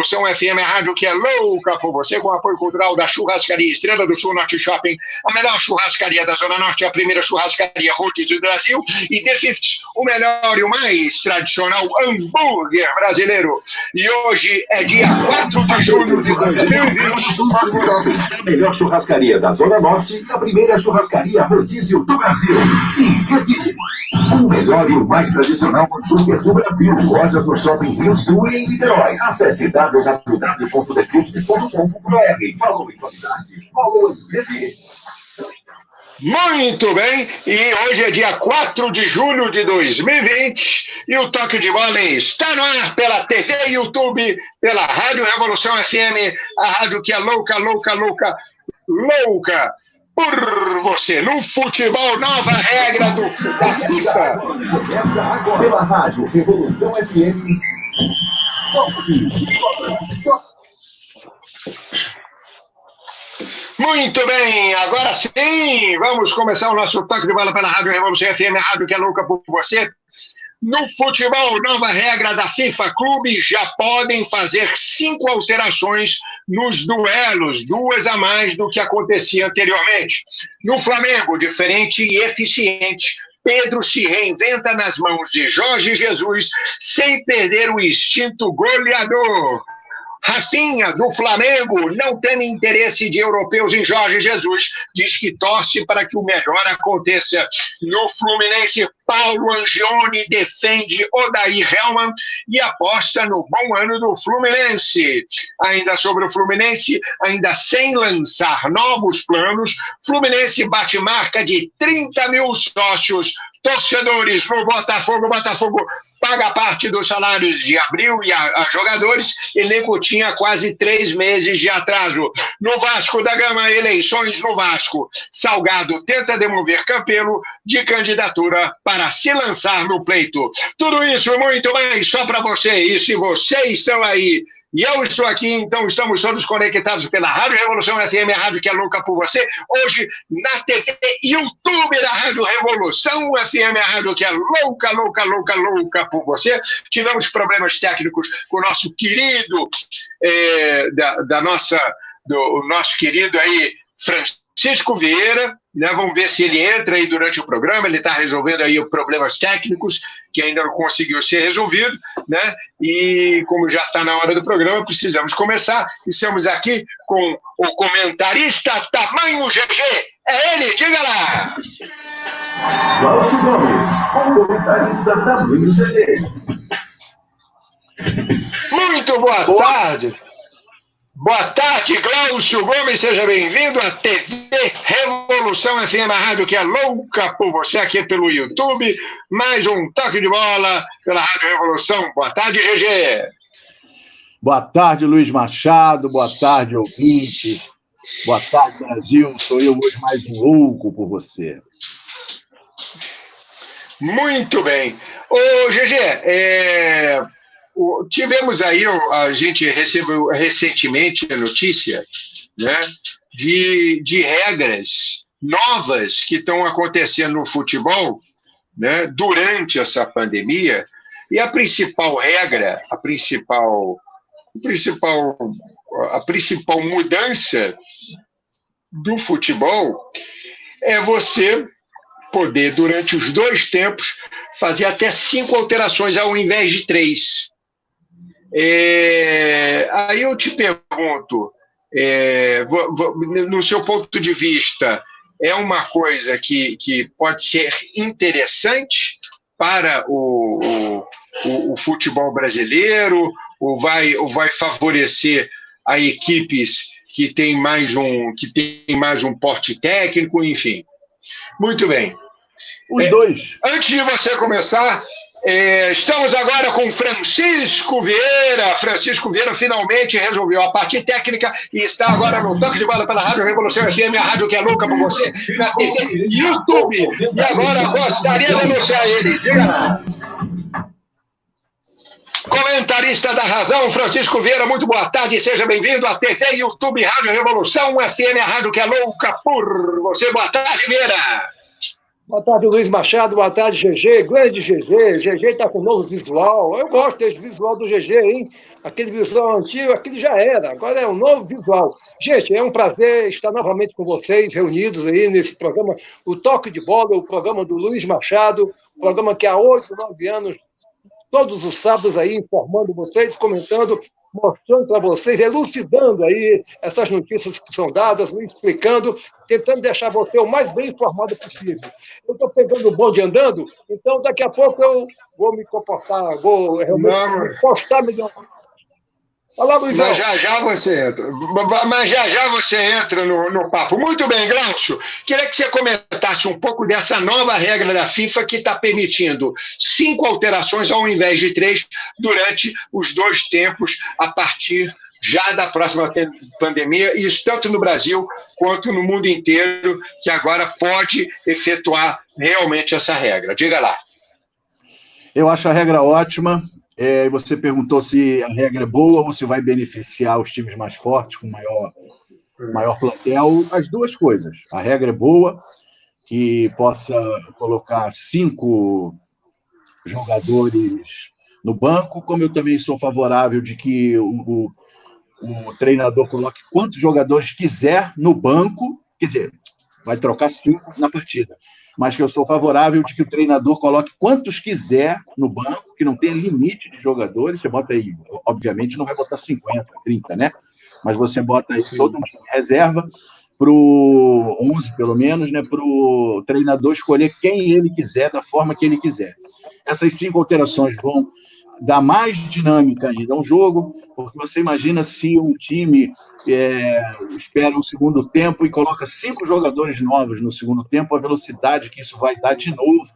Revolução FM, a rádio que é louca por você, com apoio cultural da Churrascaria Estrela do Sul Norte Shopping, a melhor churrascaria da Zona Norte, a primeira churrascaria rodízio do Brasil, e The Fifth, o melhor e o mais tradicional hambúrguer brasileiro. E hoje é dia 4 de julho de 2020. A melhor churrascaria da Zona Norte e a primeira churrascaria rodízio do Brasil. E The Fifth, o melhor e o mais tradicional hambúrguer do Brasil. Lojas no Shopping Rio Sul e em Niterói. Acesse www.thefifth.com.br. Valor e qualidade. Valor TV. Muito bem, e hoje é dia 4 de julho de 2020 e o Toque de Bola está no ar pela TV e YouTube, pela Rádio Revolução FM, a rádio que é louca, louca, louca, louca por você. No futebol, nova regra da FIFA. Começa agora pela Rádio Revolução FM. Muito bem, agora sim, vamos começar o nosso Toque de Bola pela Rádio Revolução FM, a rádio que é louca por você. No futebol, nova regra da FIFA, clubes já podem fazer 5 alterações nos duelos, 2 a mais do que acontecia anteriormente. No Flamengo, diferente e eficiente, Pedro se reinventa nas mãos de Jorge Jesus sem perder o instinto goleador. Rafinha, do Flamengo, não tem interesse de europeus em Jorge Jesus, diz que torce para que o melhor aconteça. No Fluminense, Paulo Angione defende Odair Hellmann e aposta no bom ano do Fluminense. Ainda sobre o Fluminense, ainda sem lançar novos planos, Fluminense bate marca de 30 mil sócios torcedores no Botafogo. Botafogo paga parte dos salários de abril e a jogadores. Elenco tinha quase 3 meses de atraso. No Vasco da Gama, eleições no Vasco. Salgado tenta demover Campelo de candidatura para se lançar no pleito. Tudo isso e muito mais só para você. E se vocês estão aí e eu estou aqui, então estamos todos conectados pela Rádio Revolução FM, a rádio que é louca por você. Hoje, na TV e YouTube da Rádio Revolução FM, a rádio que é louca, louca, louca, louca por você. Tivemos problemas técnicos com o nosso querido, do nosso querido aí, Francisco Vieira, né? Vamos ver se ele entra aí durante o programa. Ele está resolvendo aí problemas técnicos que ainda não conseguiu ser resolvido, né? E como já está na hora do programa, precisamos começar. Estamos aqui com o comentarista Tamanho GG. É ele, diga lá! Glaucio Gomes, o comentarista Tamanho GG. Muito boa tarde. Boa tarde, Glaucio Gomes, seja bem-vindo à TV Revolução FM, a rádio que é louca por você, aqui pelo YouTube. Mais um Toque de Bola pela Rádio Revolução. Boa tarde, GG. Boa tarde, Luiz Machado. Boa tarde, ouvintes. Boa tarde, Brasil. Sou eu hoje mais um louco por você. Muito bem. Ô, GG, tivemos aí, a gente recebeu recentemente a notícia, né, de regras novas que estão acontecendo no futebol, né, durante essa pandemia, e a principal regra, a principal mudança do futebol é você poder, durante os 2 tempos, fazer até 5 alterações ao invés de 3. Aí eu te pergunto, no seu ponto de vista, é uma coisa que pode ser interessante para o futebol brasileiro, ou vai favorecer a equipes que tem mais um porte técnico, enfim. Muito bem. Os dois. Antes de você começar, estamos agora com Francisco Vieira. Francisco Vieira finalmente resolveu a parte técnica e está agora no Toque de Bola pela Rádio Revolução FM, a rádio que é louca por você, na TV e YouTube. E agora gostaria de anunciar ele. Diga lá. Comentarista da Razão, Francisco Vieira, muito boa tarde, seja bem-vindo à TV e YouTube Rádio Revolução FM, a rádio que é louca por você. Boa tarde, Vieira. Boa tarde, Luiz Machado. Boa tarde, GG. Grande GG. GG está com um novo visual. Eu gosto desse visual do GG, hein? Aquele visual antigo, aquele já era. Agora é um novo visual. Gente, é um prazer estar novamente com vocês, reunidos aí nesse programa, o Toque de Bola, o programa do Luiz Machado, programa que há 8, 9 anos, todos os sábados aí, informando vocês, comentando, mostrando para vocês, elucidando aí essas notícias que são dadas, explicando, tentando deixar você o mais bem informado possível. Eu estou pegando o bonde andando, então daqui a pouco eu vou me comportar, vou realmente me postar melhor. Olá, Luizão. Mas já você entra no papo. Muito bem, Glaucio. Queria que você comentasse um pouco dessa nova regra da FIFA que está permitindo 5 alterações ao invés de 3 durante os 2 tempos a partir já da próxima pandemia, isso tanto no Brasil quanto no mundo inteiro, que agora pode efetuar realmente essa regra. Diga lá. Eu acho a regra ótima. Você perguntou se a regra é boa ou se vai beneficiar os times mais fortes, com maior plantel. As duas coisas. A regra é boa, que possa colocar 5 jogadores no banco, como eu também sou favorável de que o treinador coloque quantos jogadores quiser no banco, quer dizer, vai trocar 5 na partida, mas que eu sou favorável de que o treinador coloque quantos quiser no banco, que não tenha limite de jogadores. Você bota aí, obviamente não vai botar 50, 30, né? Mas você bota aí todo um time reserva para o 11, pelo menos, né? Para o treinador escolher quem ele quiser, da forma que ele quiser. Essas 5 alterações vão dar mais dinâmica ainda ao jogo, porque você imagina se um time espera um segundo tempo e coloca 5 jogadores novos no segundo tempo, a velocidade que isso vai dar de novo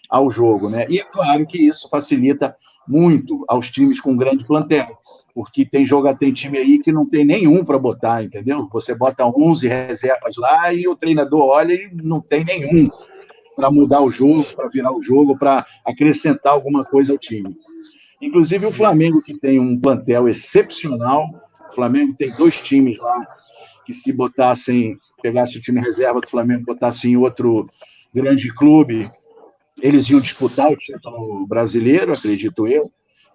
ao jogo, né? E é claro que isso facilita muito aos times com grande plantel, porque tem time aí que não tem nenhum para botar, entendeu? Você bota 11 reservas lá e o treinador olha e não tem nenhum para mudar o jogo, para virar o jogo, para acrescentar alguma coisa ao time. Inclusive o Flamengo, que tem um plantel excepcional. O Flamengo tem 2 times lá que, se pegasse o time reserva do Flamengo, botasse em outro grande clube, eles iam disputar o título brasileiro, acredito eu,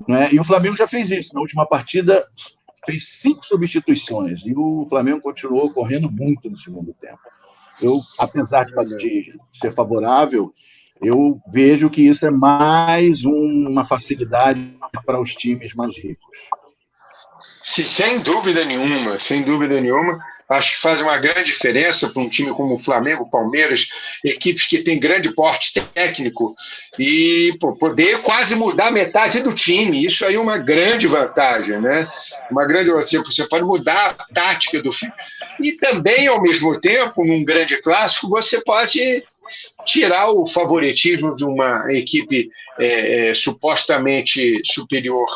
né? E o Flamengo já fez isso. Na última partida, fez 5 substituições e o Flamengo continuou correndo muito no segundo tempo. Eu, apesar de ser favorável, eu vejo que isso é mais uma facilidade para os times mais ricos. Sem dúvida nenhuma, sem dúvida nenhuma. Acho que faz uma grande diferença para um time como o Flamengo, Palmeiras, equipes que têm grande porte técnico, e poder quase mudar metade do time. Isso aí é uma grande vantagem, né? Você pode mudar a tática do time. E também, ao mesmo tempo, num grande clássico, você pode tirar o favoritismo de uma equipe supostamente superior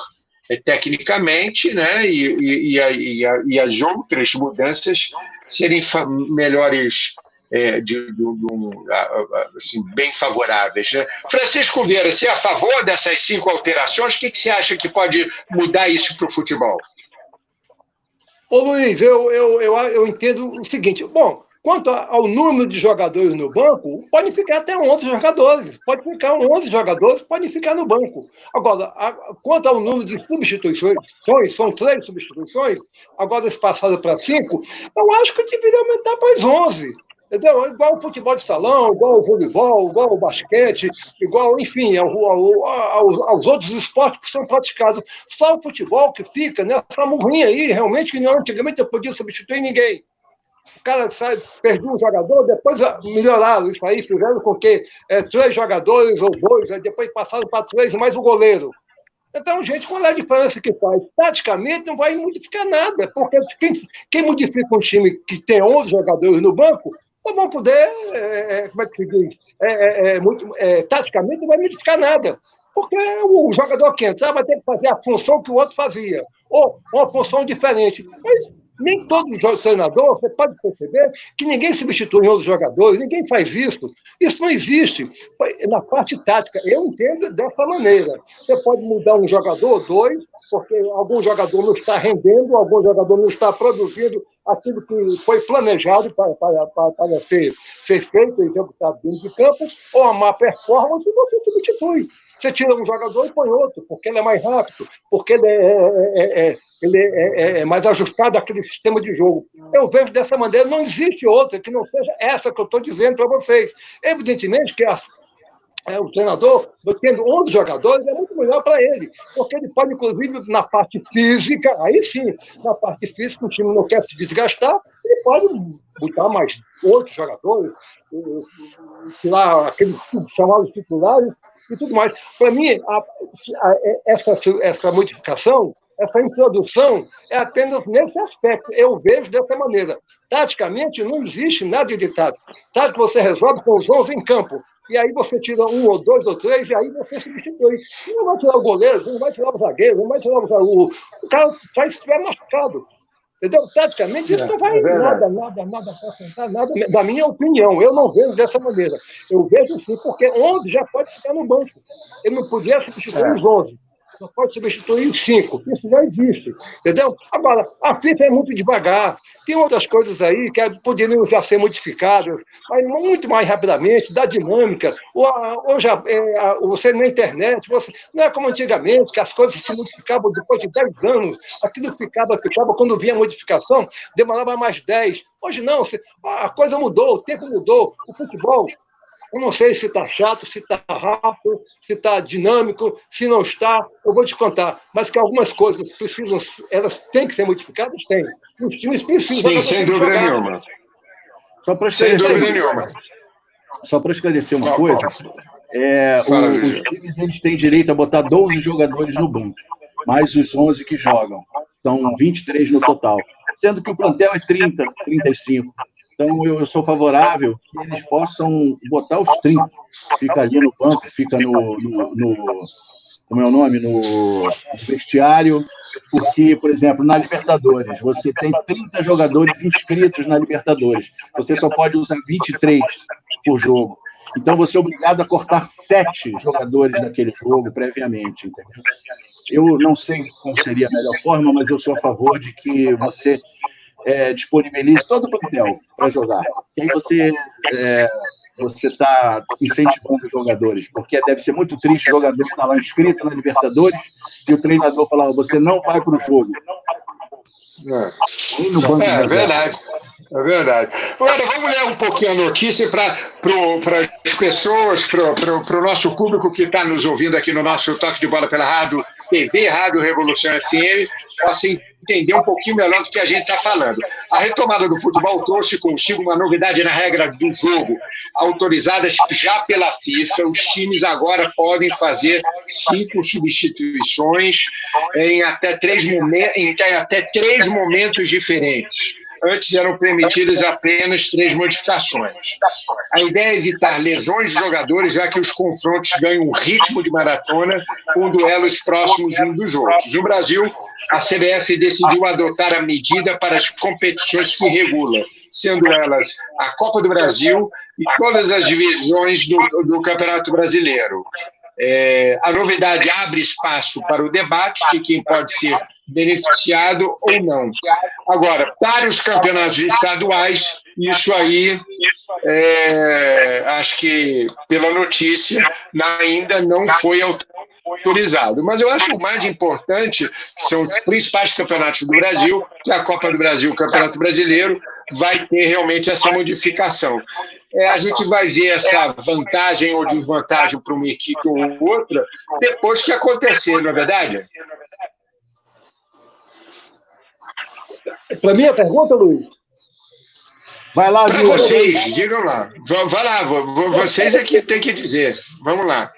tecnicamente, né? E as outras mudanças serem melhores, assim, bem favoráveis, né? Francisco Vieira, você é a favor dessas 5 alterações? O que você acha que pode mudar isso para o futebol? Ô Luiz, eu entendo o seguinte. Bom, quanto ao número de jogadores no banco, pode ficar até 11 jogadores. Pode ficar 11 jogadores, podem ficar no banco. Agora, quanto ao número de substituições, são 3 substituições, agora eles passaram para 5, eu acho que deveria aumentar para as 11. Entendeu? Igual o futebol de salão, igual o voleibol, igual o basquete, igual, enfim, aos outros esportes que são praticados. Só o futebol que fica nessa murrinha aí, realmente, que antigamente eu podia substituir ninguém. O cara perdia um jogador, depois melhoraram isso aí, fizeram com que 3 jogadores ou 2, aí depois passaram para 3 mais o goleiro. Então, gente, qual é a diferença que faz? Taticamente não vai modificar nada, porque quem modifica um time que tem 11 jogadores no banco, só vão poder, como é que se diz? Taticamente não vai modificar nada, porque o jogador que entrar vai ter que fazer a função que o outro fazia, ou uma função diferente. Mas nem todo treinador, você pode perceber que ninguém substitui outros jogadores, ninguém faz isso. Isso não existe. Na parte tática, eu entendo dessa maneira. Você pode mudar um jogador, 2, porque algum jogador não está rendendo, algum jogador não está produzindo aquilo que foi planejado para ser feito, executado dentro de campo, ou a má performance, você substitui. Você tira um jogador e põe outro, porque ele é mais rápido, porque ele é mais ajustado àquele sistema de jogo. Eu vejo dessa maneira, não existe outra que não seja essa que eu estou dizendo para vocês. Evidentemente que o treinador, tendo 11 jogadores, é muito melhor para ele, porque ele pode, inclusive, na parte física, aí sim, na parte física, o time não quer se desgastar, ele pode botar mais 8 jogadores, tirar aqueles chamados titulares e tudo mais. Para mim, essa modificação, essa introdução é apenas nesse aspecto. Eu vejo dessa maneira. Taticamente, não existe nada de tático. Tático você resolve com os 11 em campo. E aí você tira um, ou dois, ou três, e aí você substitui. Você não vai tirar o goleiro, não vai tirar o zagueiro, não vai tirar o cara sai se estiver machucado. Entendeu? Taticamente, isso não vai nada acrescentar, nada, da minha opinião. Eu não vejo dessa maneira. Eu vejo sim, porque 11 já pode ficar no banco. Ele não podia substituir os 11. Só pode substituir os 5. Isso já existe. Entendeu? Agora, a FIFA é muito devagar. Tem outras coisas aí que poderiam já ser modificadas, mas muito mais rapidamente, da dinâmica. Hoje, você na internet, não é como antigamente, que as coisas se modificavam depois de 10 anos. Aquilo ficava quando vinha a modificação, demorava mais 10. Hoje não, a coisa mudou, o tempo mudou. O futebol, eu não sei se está chato, se está rápido, se está dinâmico, se não está, eu vou te contar. Mas que algumas coisas elas têm que ser modificadas, tem. Os times precisam. Sim, sem dúvida nenhuma. Só para esclarecer uma coisa, os times eles têm direito a botar 12 jogadores no banco, mais os 11 que jogam. São 23 no total, sendo que o plantel é 30, 35. Então, eu sou favorável que eles possam botar os 30. Fica ali no banco, fica como é o nome? No vestiário. Porque, por exemplo, na Libertadores, você tem 30 jogadores inscritos na Libertadores. Você só pode usar 23 por jogo. Então, você é obrigado a cortar 7 jogadores naquele jogo previamente. Entendeu? Eu não sei qual seria a melhor forma, mas eu sou a favor de que você disponibilize todo o plantel para jogar. E aí você está incentivando os jogadores, porque deve ser muito triste o jogador estar lá inscrito na Libertadores e o treinador falar, você não vai para o jogo. É verdade. É verdade. Agora, vamos ler um pouquinho a notícia para as pessoas, para o nosso público que está nos ouvindo aqui no nosso Toque de Bola pela Rádio TV, Rádio Revolução FM, possa entender um pouquinho melhor do que a gente está falando. A retomada do futebol trouxe consigo uma novidade na regra do jogo, autorizadas já pela FIFA. Os times agora podem fazer 5 substituições em até 3 momentos diferentes. Antes eram permitidas apenas 3 modificações. A ideia é evitar lesões de jogadores, já que os confrontos ganham um ritmo de maratona com duelos próximos uns dos outros. No Brasil, a CBF decidiu adotar a medida para as competições que regula, sendo elas a Copa do Brasil e todas as divisões do Campeonato Brasileiro. A novidade abre espaço para o debate de quem pode ser beneficiado ou não. Agora, para os campeonatos estaduais, isso aí, acho que pela notícia, ainda não foi autorizado. Mas eu acho o mais importante, que são os principais campeonatos do Brasil, que é a Copa do Brasil, o Campeonato Brasileiro, vai ter realmente essa modificação. A gente vai ver essa vantagem ou desvantagem para uma equipe ou outra depois que acontecer, não é verdade? Para mim a pergunta, Luiz? Vai lá, para vocês, digam lá. Vai lá, vocês é que tem que dizer. Vamos lá.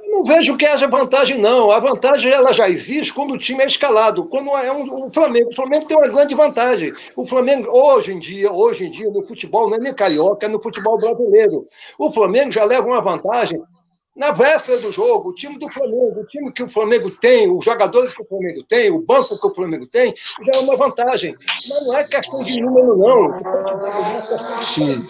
Não vejo que haja vantagem, não. A vantagem ela já existe quando o time é escalado. Quando o Flamengo tem uma grande vantagem. O Flamengo, hoje em dia, no futebol, não é nem carioca, é no futebol brasileiro. O Flamengo já leva uma vantagem na véspera do jogo. O time do Flamengo, o time que o Flamengo tem, os jogadores que o Flamengo tem, o banco que o Flamengo tem, já é uma vantagem. Mas não é questão de número, não. Sim.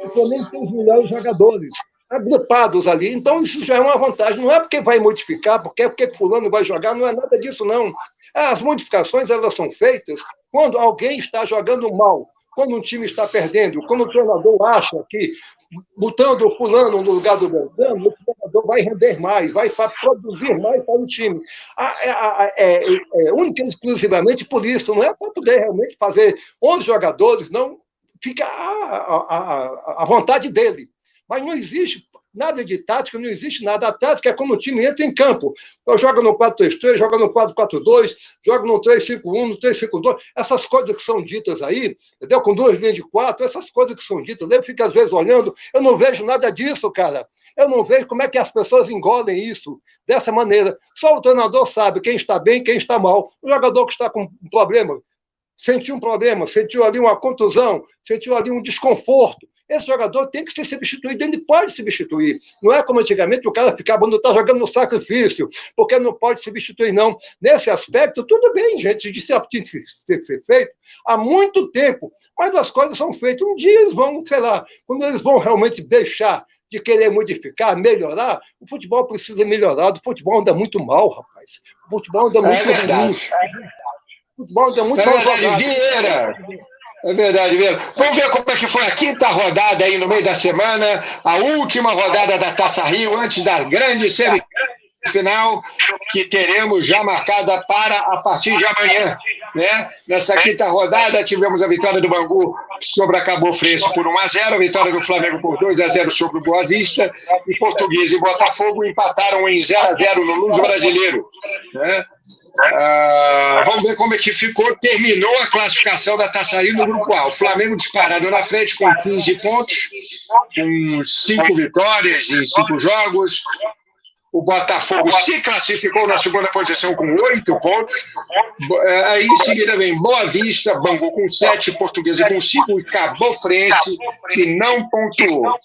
O Flamengo tem os melhores jogadores. agrupados ali. Então, isso já é uma vantagem. Não é porque vai modificar, porque fulano vai jogar, não é nada disso, não. As modificações, elas são feitas quando alguém está jogando mal, quando um time está perdendo, quando o treinador acha que, botando o fulano no lugar do Beltrano, o treinador vai render mais, vai produzir mais para o time. Única e exclusivamente por isso, não é para poder realmente fazer 11 jogadores, não, fica à vontade dele. Mas não existe nada de tática, não existe nada. A tática é como o time entra em campo. Joga no 4-3-3, joga no 4-4-2, joga no 3-5-1, no 3-5-2. Essas coisas que são ditas aí, entendeu? Com 2 linhas de 4, essas coisas que são ditas. Eu fico, às vezes, olhando, eu não vejo nada disso, cara. Eu não vejo como é que as pessoas engolem isso dessa maneira. Só o treinador sabe quem está bem e quem está mal. O jogador que está com um problema, sentiu um problema, sentiu ali uma contusão, sentiu ali um desconforto. Esse jogador tem que ser substituído, ele pode substituir. Não é como antigamente o cara ficava, não está jogando no sacrifício, porque não pode substituir, não. Nesse aspecto, tudo bem, gente, de ser feito há muito tempo, mas as coisas são feitas. Um dia eles vão, sei lá, quando eles vão realmente deixar de querer modificar, melhorar, o futebol precisa melhorar, o futebol anda muito mal, rapaz. O futebol anda muito ruim. O futebol anda muito mal jogado. Vieira! É verdade, Vieira. Vamos ver como é que foi a 5ª rodada aí no meio da semana, a última rodada da Taça Rio, antes da grande semifinal, que teremos já marcada para a partir de amanhã. Né? Nessa 5ª rodada, tivemos a vitória do Bangu sobre a Cabo Frense por 1-0, a vitória do Flamengo por 2-0 sobre o Boa Vista, e Portuguesa e Botafogo empataram em 0-0 no Luso Brasileiro. Né? Vamos ver como é que ficou. Terminou a classificação da Taça Rio no Grupo A. O Flamengo disparado na frente com 15 pontos, com 5 vitórias em 5 jogos. O Botafogo se classificou na 2ª posição com 8 pontos. Aí em seguida vem Boa Vista, Bangu com 7, Portuguesa com 5 e Cabo Frense, que não pontuou.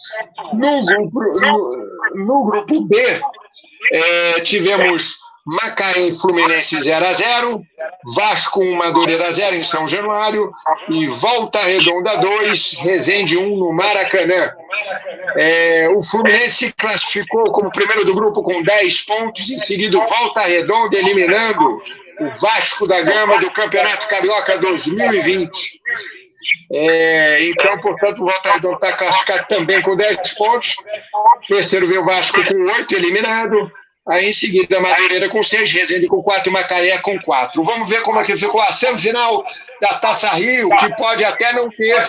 No grupo B, tivemos Macaé e Fluminense 0-0, Vasco 1, Madureira 0 em São Januário e Volta Redonda 2, Resende 1 no Maracanã. O Fluminense classificou como primeiro do grupo com 10 pontos, em seguida Volta Redonda eliminando o Vasco da Gama do Campeonato Carioca 2020. Então, portanto, o Volta Redonda está classificado também com 10 pontos. Terceiro veio o Vasco com 8, eliminado. Aí, em seguida, Madureira com 6, Resende com 4 e Macaé com 4. Vamos ver como é que ficou a semifinal da Taça Rio, que pode até não ter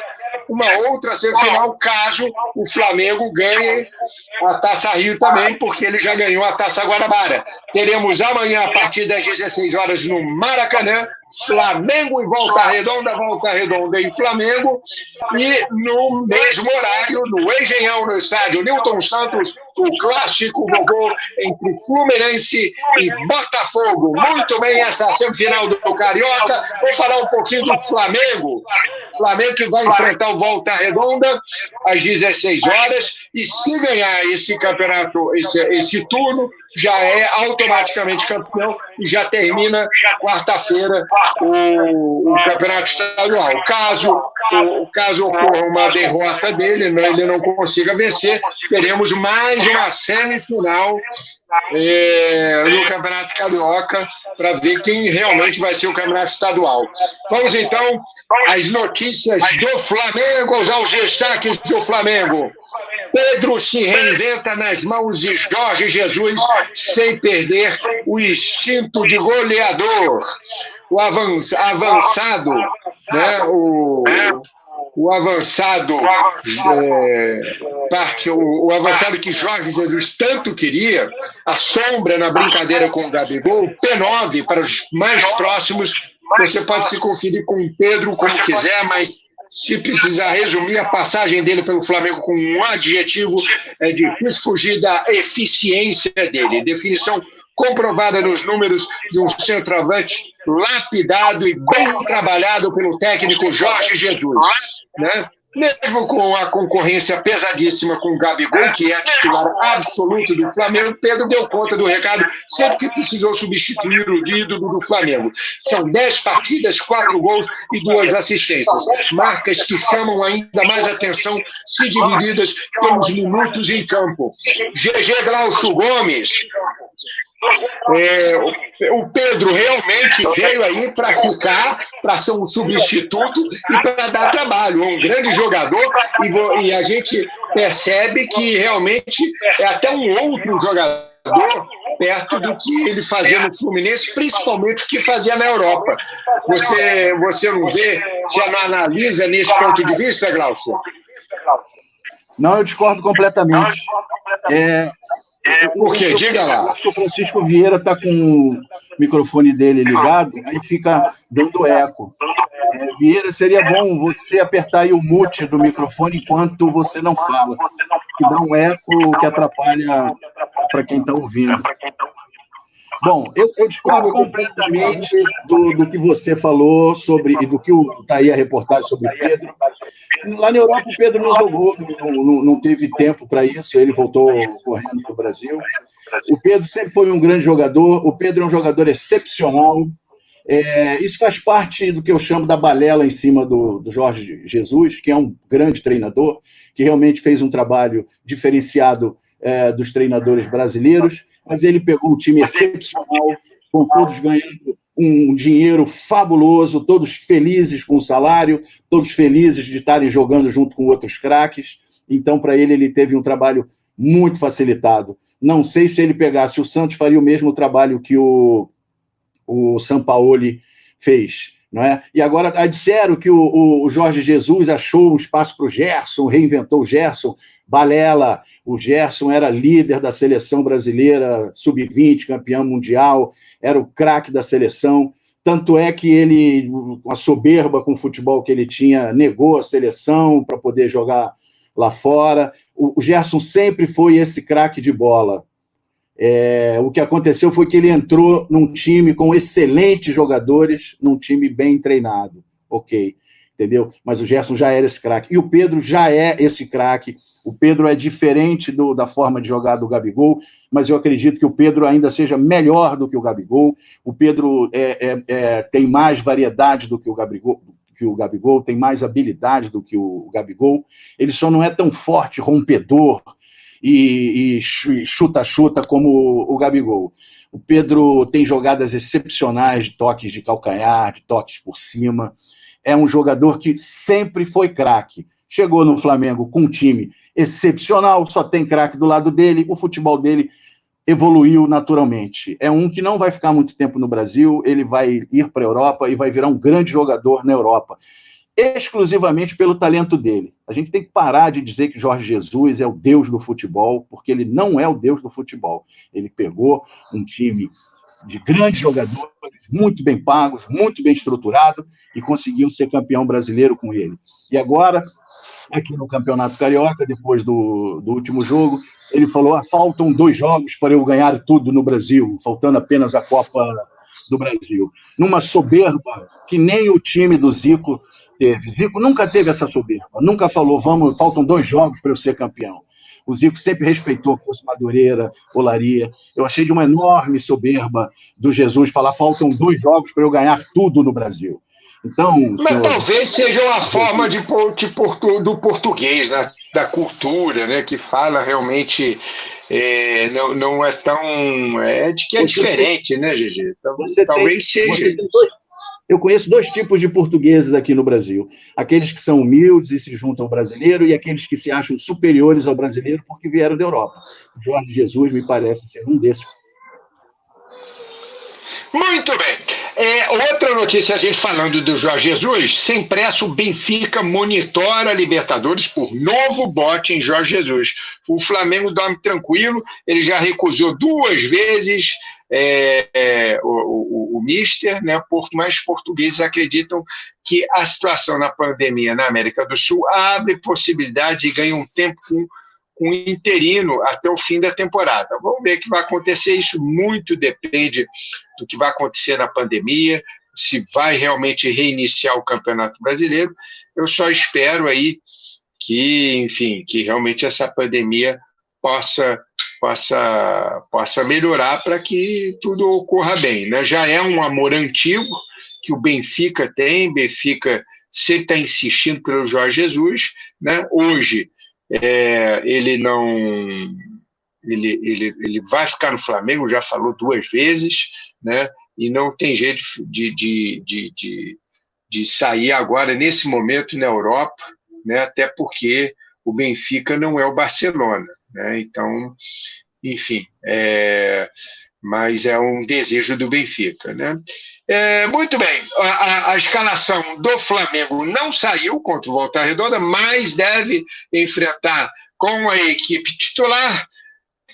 uma outra semifinal caso o Flamengo ganhe a Taça Rio também, porque ele já ganhou a Taça Guanabara. Teremos amanhã, a partir das 16 horas, no Maracanã, Flamengo e Volta Redonda e Flamengo, e no mesmo horário, no Engenhão, no estádio Newton Santos, o clássico vovô entre Fluminense e Botafogo. Muito bem, essa semifinal do Carioca. Vou falar um pouquinho do Flamengo. Flamengo que vai enfrentar o Volta Redonda às 16 horas, e se ganhar esse campeonato, esse turno, já é automaticamente campeão e já termina quarta-feira o campeonato estadual. Caso ocorra uma derrota dele, ele não consiga vencer, teremos mais uma semifinal no Campeonato Carioca para ver quem realmente vai ser o Campeonato Estadual. Vamos então às notícias do Flamengo, aos destaques do Flamengo. Pedro se reinventa nas mãos de Jorge Jesus sem perder o instinto de goleador. O avançado, né? O avançado o avançado que Jorge Jesus tanto queria, a sombra na brincadeira com o Gabigol, o P9 para os mais próximos. Você pode se conferir com o Pedro como quiser, mas se precisar resumir a passagem dele pelo Flamengo com um adjetivo, é difícil fugir da eficiência dele. Definição comprovada nos números de um centroavante lapidado e bem trabalhado pelo técnico Jorge Jesus. Né? Mesmo com a concorrência pesadíssima com o Gabigol, que é titular absoluto do Flamengo, Pedro deu conta do recado sempre que precisou substituir o ídolo do Flamengo. São 10 partidas, 4 gols e 2 assistências. Marcas que chamam ainda mais atenção se divididas pelos minutos em campo. GG Glaucio Gomes. O Pedro realmente veio aí para ficar, para ser um substituto e para dar trabalho. É um grande jogador e a gente percebe que realmente é até um outro jogador perto do que ele fazia no Fluminense, principalmente o que fazia na Europa. Você não vê, você não analisa nesse ponto de vista, Glaucio? Não, eu discordo completamente. Por quê? Diga lá. O Francisco Vieira está com o microfone dele ligado, aí fica dando eco. Vieira, seria bom você apertar aí o mute do microfone enquanto você não fala, que dá um eco que atrapalha para quem está ouvindo. Bom, eu discordo completamente do que você falou sobre, e do que está aí a reportagem sobre o Pedro. Lá na Europa, o Pedro não jogou, não teve tempo para isso, ele voltou correndo para o Brasil. O Pedro sempre foi um grande jogador, o Pedro é um jogador excepcional. Isso faz parte do que eu chamo da balela em cima do Jorge Jesus, que é um grande treinador, que realmente fez um trabalho diferenciado dos treinadores brasileiros, mas ele pegou um time excepcional, com todos ganhando um dinheiro fabuloso, todos felizes com o salário, todos felizes de estarem jogando junto com outros craques. Então, para ele teve um trabalho muito facilitado. Não sei se ele pegasse o Santos, faria o mesmo trabalho que o Sampaoli fez. Não é? E agora disseram que o Jorge Jesus achou um espaço para o Gerson, reinventou o Gerson. Balela, o Gerson era líder da seleção brasileira, sub-20, campeão mundial, era o craque da seleção. Tanto é que ele, com a soberba com o futebol que ele tinha, negou a seleção para poder jogar lá fora. O Gerson sempre foi esse craque de bola. O que aconteceu foi que ele entrou num time com excelentes jogadores, num time bem treinado. Ok, entendeu? Mas o Gerson já era esse craque. E o Pedro já é esse craque. O Pedro é diferente da forma de jogar do Gabigol, mas eu acredito que o Pedro ainda seja melhor do que o Gabigol. O Pedro tem mais variedade do que o Gabigol, tem mais habilidade do que o Gabigol. Ele só não é tão forte, rompedor, e chuta como o Gabigol. O Pedro tem jogadas excepcionais de toques de calcanhar, de toques por cima. É um jogador que sempre foi craque. Chegou no Flamengo com um time excepcional, só tem craque do lado dele, o futebol dele evoluiu naturalmente. É um que não vai ficar muito tempo no Brasil, ele vai ir para a Europa e vai virar um grande jogador na Europa, exclusivamente pelo talento dele. A gente tem que parar de dizer que Jorge Jesus é o deus do futebol, porque ele não é o deus do futebol. Ele pegou um time de grandes jogadores, muito bem pagos, muito bem estruturado, e conseguiu ser campeão brasileiro com ele. E agora, aqui no Campeonato Carioca, depois do último jogo, ele falou, faltam 2 jogos para eu ganhar tudo no Brasil, faltando apenas a Copa do Brasil. Numa soberba que nem o time do Zico teve. Zico nunca teve essa soberba, nunca falou, faltam 2 jogos para eu ser campeão. O Zico sempre respeitou que fosse Madureira, Olaria. Eu achei de uma enorme soberba do Jesus falar, faltam 2 jogos para eu ganhar tudo no Brasil. Então, mas talvez seja uma forma do português, né? Da cultura, né? Que fala realmente não é tão... de que é diferente, né, Gigi? Talvez seja. Eu conheço 2 tipos de portugueses aqui no Brasil. Aqueles que são humildes e se juntam ao brasileiro, e aqueles que se acham superiores ao brasileiro porque vieram da Europa. O Jorge Jesus me parece ser um desses. Muito bem. Outra notícia, a gente falando do Jorge Jesus, sem pressa o Benfica monitora a Libertadores por novo bote em Jorge Jesus. O Flamengo dorme tranquilo, ele já recusou 2 vezes o Mister, né? Mas portugueses acreditam que a situação na pandemia na América do Sul abre possibilidade e ganha um tempo com interino até o fim da temporada. Vamos ver o que vai acontecer. Isso muito depende do que vai acontecer na pandemia, se vai realmente reiniciar o Campeonato Brasileiro. Eu só espero aí enfim, que realmente essa pandemia possa melhorar para que tudo ocorra bem, né? Já é um amor antigo que o Benfica tem, Benfica sempre está insistindo pelo Jorge Jesus, né? Hoje ele não, ele vai ficar no Flamengo, já falou 2 vezes, né? E não tem jeito de sair agora nesse momento na Europa, né? Até porque o Benfica não é o Barcelona, né? Então, enfim, mas é um desejo do Benfica, né? Muito bem, a escalação do Flamengo não saiu contra o Volta Redonda, mas deve enfrentar com a equipe titular.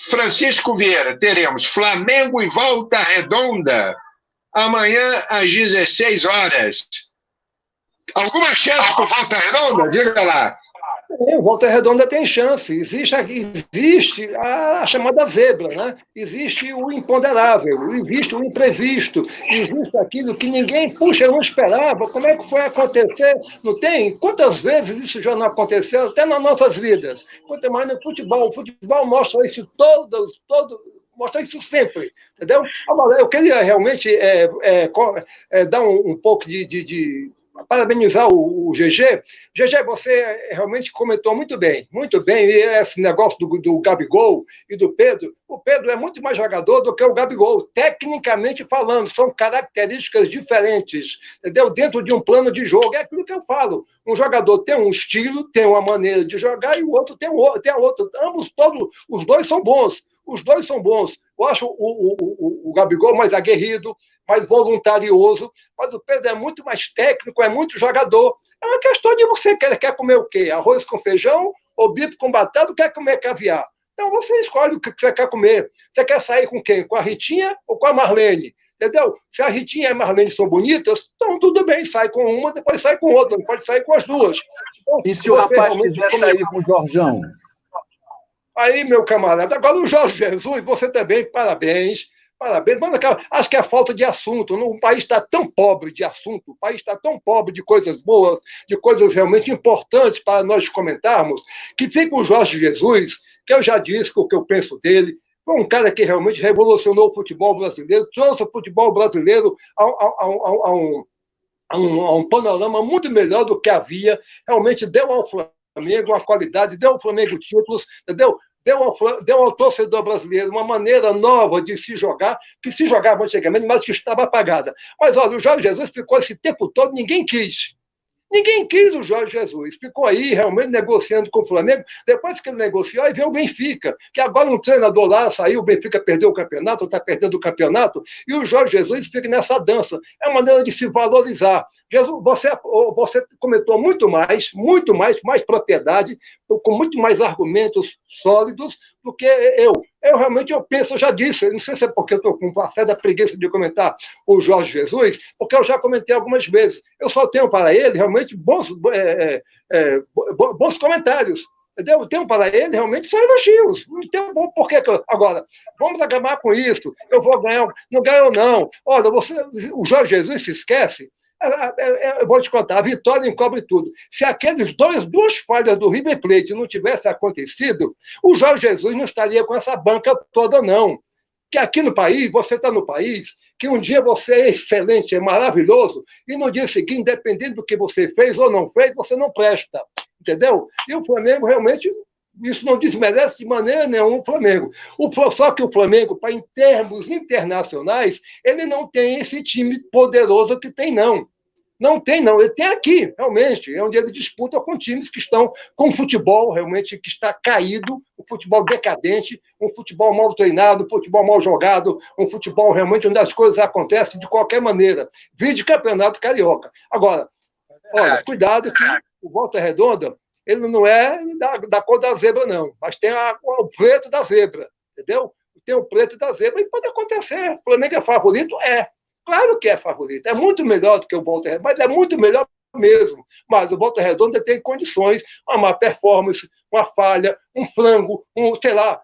Francisco Vieira, teremos Flamengo e Volta Redonda amanhã às 16 horas. Alguma chance para o Volta Redonda? Diga lá. O Volta Redonda tem chance. Existe a chamada zebra, né? Existe o imponderável, existe o imprevisto, existe aquilo que ninguém, não esperava. Como é que foi acontecer? Não tem? Quantas vezes isso já não aconteceu, até nas nossas vidas? Quanto mais no futebol. O futebol mostra isso mostra isso sempre, entendeu? Agora, eu queria realmente dar um pouco de parabenizar o GG. GG, você realmente comentou muito bem, e esse negócio do Gabigol e do Pedro. O Pedro é muito mais jogador do que o Gabigol, tecnicamente falando, são características diferentes, entendeu? Dentro de um plano de jogo, é aquilo que eu falo, um jogador tem um estilo, tem uma maneira de jogar, e o outro tem a outra, os dois são bons. Eu acho o Gabigol mais aguerrido, mais voluntarioso, mas o Pedro é muito mais técnico, é muito jogador. É uma questão de você quer comer o quê? Arroz com feijão ou bife com batata, quer comer caviar? Então você escolhe o que você quer comer. Você quer sair com quem? Com a Ritinha ou com a Marlene? Entendeu? Se a Ritinha e a Marlene são bonitas, então tudo bem, sai com uma, depois sai com outra, não pode sair com as duas. Então, e se o rapaz quiser sair com o Jorjão? Aí, meu camarada, agora o Jorge Jesus, você também, parabéns, mano, acho que é falta de assunto, o país está tão pobre de assunto, o país está tão pobre de coisas boas, de coisas realmente importantes para nós comentarmos, que fica o Jorge Jesus, que eu já disse o que eu penso dele, foi um cara que realmente revolucionou o futebol brasileiro, trouxe o futebol brasileiro a um panorama muito melhor do que havia, realmente deu ao Flamengo uma qualidade, deu ao Flamengo títulos, entendeu? Deu ao torcedor brasileiro uma maneira nova de se jogar, que se jogava antigamente, mas que estava apagada. Mas, olha, o Jorge Jesus ficou esse tempo todo, ninguém quis. Ninguém quis o Jorge Jesus. Ficou aí realmente negociando com o Flamengo. Depois que ele negociou, aí veio o Benfica, que agora um treinador lá saiu, o Benfica perdeu o campeonato, está perdendo o campeonato, e o Jorge Jesus fica nessa dança. É uma maneira de se valorizar. Jesus, você comentou muito mais propriedade, com muito mais argumentos sólidos do que eu. Eu realmente penso, eu já disse, não sei se é porque eu estou com uma certa preguiça de comentar o Jorge Jesus, porque eu já comentei algumas vezes. Eu só tenho para ele realmente bons comentários. Entendeu? Eu tenho para ele realmente só elogios. Não tem por que. Agora, vamos acabar com isso. Eu vou ganhar. Não ganhou, não. Olha, o Jorge Jesus se esquece. Eu vou te contar, a vitória encobre tudo. Se aqueles duas falhas do River Plate não tivessem acontecido, o Jorge Jesus não estaria com essa banca toda, não. Que aqui no país, você está no país, que um dia você é excelente, é maravilhoso, e no dia seguinte, independente do que você fez ou não fez, você não presta. Entendeu? E o Flamengo realmente, isso não desmerece de maneira nenhuma o Flamengo. Só que o Flamengo, em termos internacionais, ele não tem esse time poderoso que tem, não. Não tem, não. Ele tem aqui, realmente, é onde ele disputa com times que estão com o futebol realmente que está caído, um futebol decadente, um futebol mal treinado, um futebol mal jogado, um futebol realmente onde as coisas acontecem de qualquer maneira. Vide campeonato carioca. Agora, olha, cuidado que o Volta Redonda, ele não é da cor da zebra, não, mas tem o preto da zebra, entendeu? Tem o preto da zebra e pode acontecer. O Flamengo é favorito? É. Claro que é favorito. É muito melhor do que o Volta Redonda, mas é muito melhor mesmo. Mas o Volta Redonda tem condições, uma má performance, uma falha, um frango, sei lá,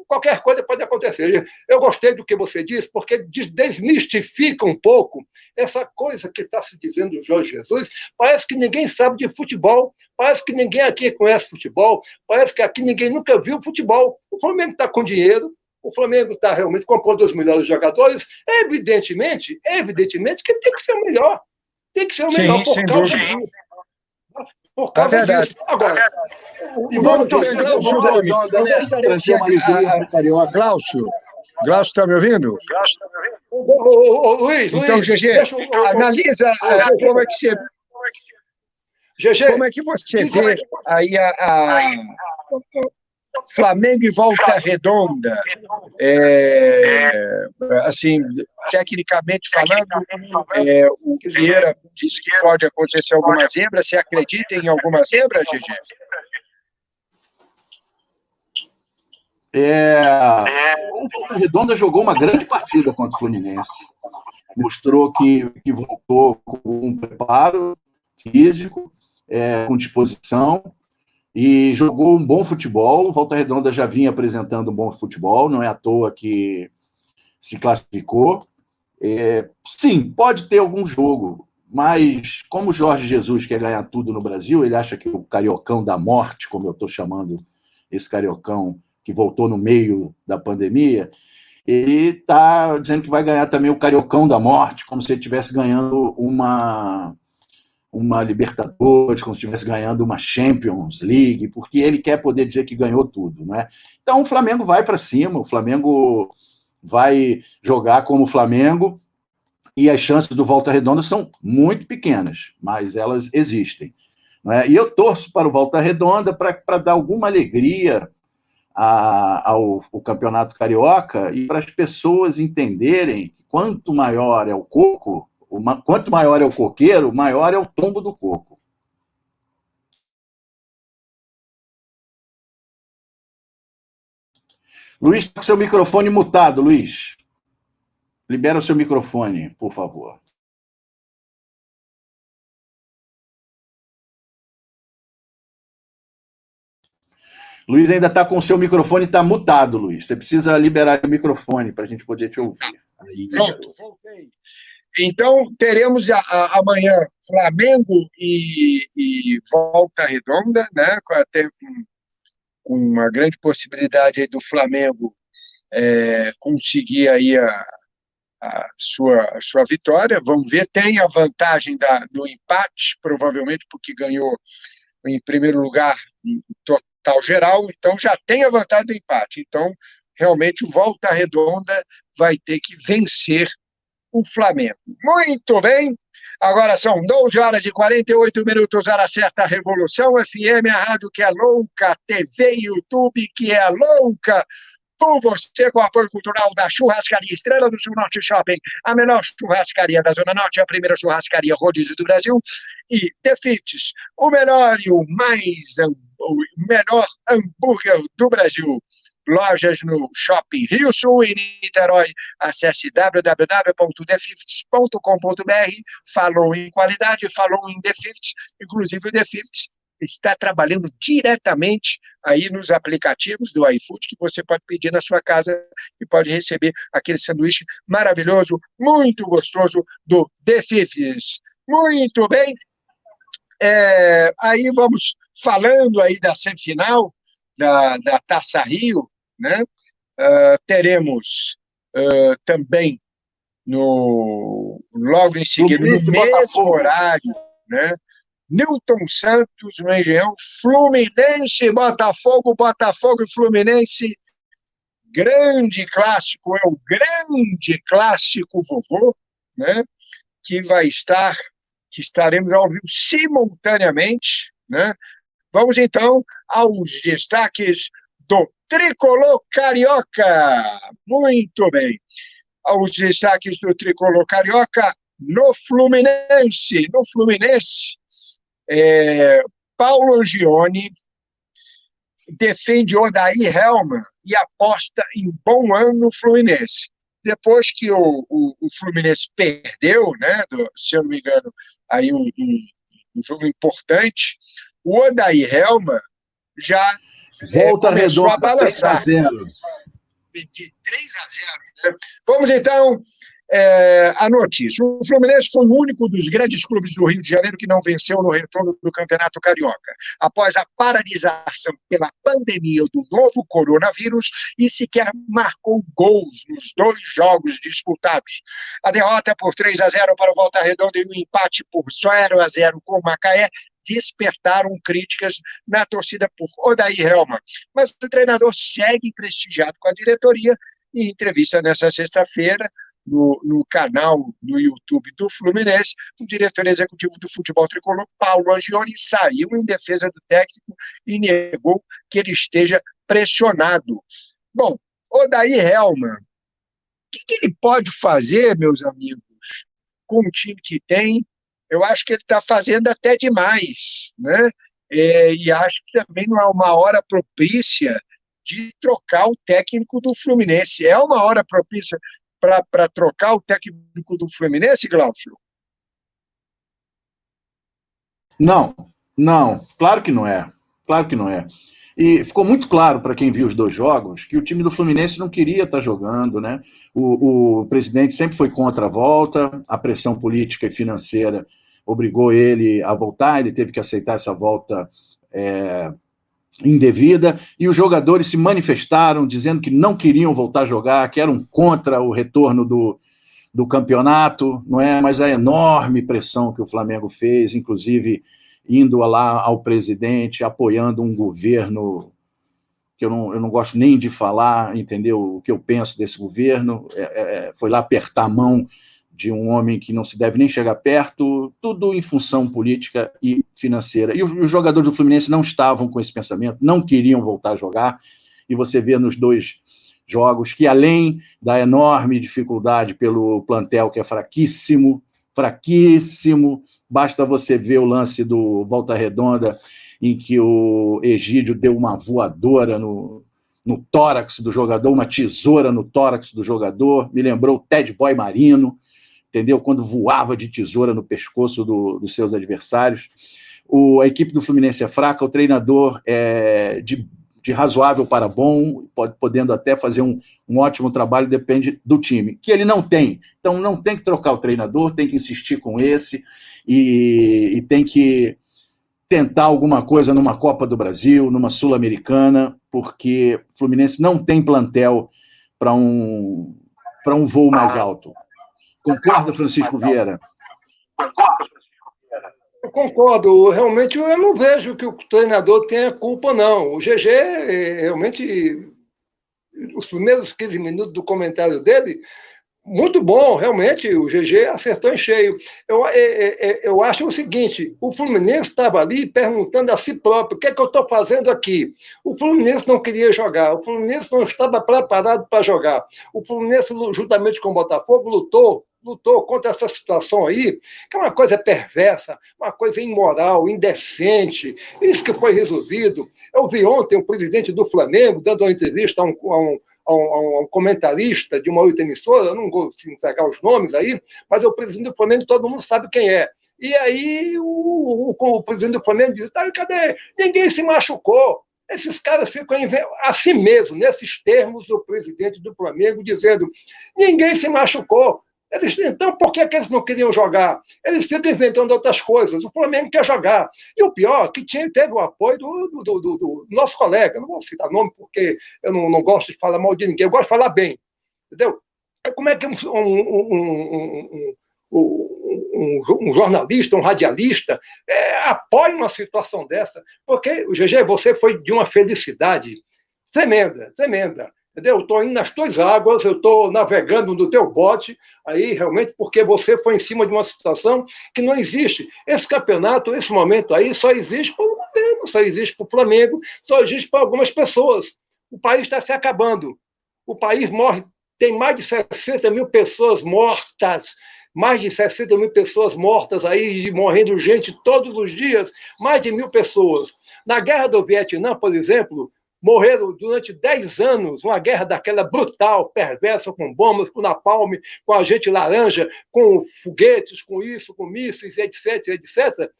qualquer coisa pode acontecer. Eu gostei do que você disse, porque desmistifica um pouco essa coisa que está se dizendo do Jorge Jesus. Parece que ninguém sabe de futebol, parece que ninguém aqui conhece futebol, parece que aqui ninguém nunca viu futebol. O Flamengo está com dinheiro, o Flamengo está realmente comprando os melhores jogadores. Evidentemente que tem que ser o melhor. Tem que ser o melhor por causa disso. Por causa disso. Agora, e vamos torcer para o Redonda, né? Trazer uma alegria para o Carioca. Glaucio está me ouvindo? Luiz, então, GG, analisa como é que você... GG, como é que você vê aí a Flamengo e Volta Redonda, assim, tecnicamente falando, o Vieira disse que pode acontecer alguma zebra. Você acredita em alguma zebra, GG? O Volta Redonda jogou uma grande partida contra o Fluminense. Mostrou que voltou com um preparo físico, com disposição, e jogou um bom futebol. O Volta Redonda já vinha apresentando um bom futebol, não é à toa que se classificou. Sim, pode ter algum jogo, mas como o Jorge Jesus quer ganhar tudo no Brasil, ele acha que o Cariocão da Morte, como eu estou chamando esse Cariocão que voltou no meio da pandemia, ele está dizendo que vai ganhar também o Cariocão da Morte, como se ele estivesse ganhando uma Libertadores, como se estivesse ganhando uma Champions League, porque ele quer poder dizer que ganhou tudo, né? Então o Flamengo vai para cima, o Flamengo vai jogar como o Flamengo, e as chances do Volta Redonda são muito pequenas, mas elas existem, né? E eu torço para o Volta Redonda para dar alguma alegria ao Campeonato Carioca e para as pessoas entenderem que quanto maior é o coco, quanto maior é o coqueiro, maior é o tombo do coco. Luiz, está com seu microfone mutado, Luiz. Libera o seu microfone, por favor. Luiz ainda está com o seu microfone, está mutado, Luiz. Você precisa liberar o microfone para a gente poder te ouvir. Aí, pronto, voltei. Então, teremos amanhã Flamengo e Volta Redonda, né? Até com uma grande possibilidade do Flamengo conseguir aí a sua vitória. Vamos ver, tem a vantagem do empate, provavelmente porque ganhou em primeiro lugar em total geral, então já tem a vantagem do empate. Então, realmente, o Volta Redonda vai ter que vencer o Flamengo. Muito bem, agora são 12h48, hora certa, Revolução FM, a rádio que é louca, TV e YouTube que é louca, por você, com o apoio cultural da Churrascaria Estrela do Sul Norte Shopping, a melhor churrascaria da Zona Norte, a primeira churrascaria rodízio do Brasil, e The Fits, o melhor e o melhor hambúrguer do Brasil. Lojas no Shopping Rio Sul e Niterói. Acesse www.thefifths.com.br. Falou em qualidade, falou em The Fifths. Inclusive o The Fifths está trabalhando diretamente aí nos aplicativos do iFood, que você pode pedir na sua casa e pode receber aquele sanduíche maravilhoso, muito gostoso do The Fifths. Muito bem. Aí vamos falando aí da semifinal da Taça Rio, né? Teremos também logo em seguida, no mesmo horário, né? Newton Santos, no Engenhão, Fluminense, Botafogo e Fluminense, grande clássico, é o grande clássico vovô, né? Que estaremos ao vivo simultaneamente, né? Vamos, então, aos destaques do Tricolor Carioca. Muito bem. Aos destaques do Tricolor Carioca no Fluminense. No Fluminense, Paulo Angione defende Odair Hellmann e aposta em bom ano no Fluminense. Depois que o Fluminense perdeu, né, se eu não me engano, aí um jogo importante, o Odair Hellmann já Volta começou a Redonda, balançar. 3-0. De 3-0. Né? Vamos, então, a notícia. O Fluminense foi o único dos grandes clubes do Rio de Janeiro que não venceu no retorno do Campeonato Carioca, após a paralisação pela pandemia do novo coronavírus e sequer marcou gols nos 2 jogos disputados. A derrota por 3-0 para o Volta Redonda e o empate por 0-0 com o Macaé despertaram críticas na torcida por Odair Hellmann. Mas o treinador segue prestigiado com a diretoria. Em entrevista nessa sexta-feira, no canal no YouTube do Fluminense, o diretor executivo do futebol tricolor, Paulo Angioni, saiu em defesa do técnico e negou que ele esteja pressionado. Bom, Odair Hellmann, o que ele pode fazer, meus amigos, com o time que tem? Eu acho que ele está fazendo até demais, né? E acho que também não é uma hora propícia de trocar o técnico do Fluminense. É uma hora propícia para trocar o técnico do Fluminense, Glaucio? Não, claro que não é. Claro que não é. E ficou muito claro para quem viu os 2 jogos que o time do Fluminense não queria estar jogando, né? O presidente sempre foi contra a volta, a pressão política e financeira obrigou ele a voltar, ele teve que aceitar essa volta indevida, e os jogadores se manifestaram dizendo que não queriam voltar a jogar, que eram contra o retorno do campeonato, não é? Mas a enorme pressão que o Flamengo fez, inclusive indo lá ao presidente, apoiando um governo que eu não gosto nem de falar, entendeu? O que eu penso desse governo, foi lá apertar a mão de um homem que não se deve nem chegar perto, tudo em função política e financeira. E os jogadores do Fluminense não estavam com esse pensamento, não queriam voltar a jogar, e você vê nos 2 jogos que, além da enorme dificuldade pelo plantel, que é fraquíssimo, basta você ver o lance do Volta Redonda, em que o Egídio deu uma voadora no tórax do jogador, uma tesoura no tórax do jogador, me lembrou o Ted Boy Marino, entendeu? Quando voava de tesoura no pescoço dos seus adversários. A equipe do Fluminense é fraca, o treinador é de razoável para bom, podendo até fazer um ótimo trabalho, depende do time, que ele não tem. Então não tem que trocar o treinador, tem que insistir com esse, e tem que tentar alguma coisa numa Copa do Brasil, numa Sul-Americana, porque o Fluminense não tem plantel para um voo mais alto. Concorda, Francisco Vieira? Eu concordo. Realmente, eu não vejo que o treinador tenha culpa, não. O GG, realmente, os primeiros 15 minutos do comentário dele, muito bom, realmente, o GG acertou em cheio. Eu acho o seguinte, o Fluminense estava ali perguntando a si próprio, o que é que eu estou fazendo aqui? O Fluminense não queria jogar, o Fluminense não estava preparado para jogar. O Fluminense, juntamente com o Botafogo, lutou contra essa situação aí, que é uma coisa perversa, uma coisa imoral, indecente. Isso que foi resolvido. Eu vi ontem o presidente do Flamengo dando uma entrevista a um comentarista de uma outra emissora, eu não vou entregar os nomes aí, mas é o presidente do Flamengo, todo mundo sabe quem é. E aí o presidente do Flamengo diz, tá, cadê? Ninguém se machucou. Esses caras ficam assim mesmo, nesses termos, o presidente do Flamengo dizendo, ninguém se machucou. Então, por que eles não queriam jogar? Eles ficam inventando outras coisas. O Flamengo quer jogar. E o pior, que teve o apoio do nosso colega. Não vou citar nome, porque eu não gosto de falar mal de ninguém. Eu gosto de falar bem. Entendeu? Como é que um jornalista, um radialista, apoia uma situação dessa? Porque, GG, você foi de uma felicidade tremenda, tremenda. Entendeu? Eu estou indo nas tuas águas, eu estou navegando no teu bote, aí realmente porque você foi em cima de uma situação que não existe. Esse campeonato, esse momento aí, só existe para o governo, só existe para o Flamengo, só existe para algumas pessoas. O país está se acabando. O país morre, tem mais de 60 mil pessoas mortas, mais de 60 mil pessoas mortas aí, morrendo gente todos os dias, mais de 1.000 pessoas. Na Guerra do Vietnã, por exemplo, morreram durante 10 anos, uma guerra daquela brutal, perversa, com bombas, com napalm, com agente laranja, com foguetes, com isso, com mísseis, etc, etc.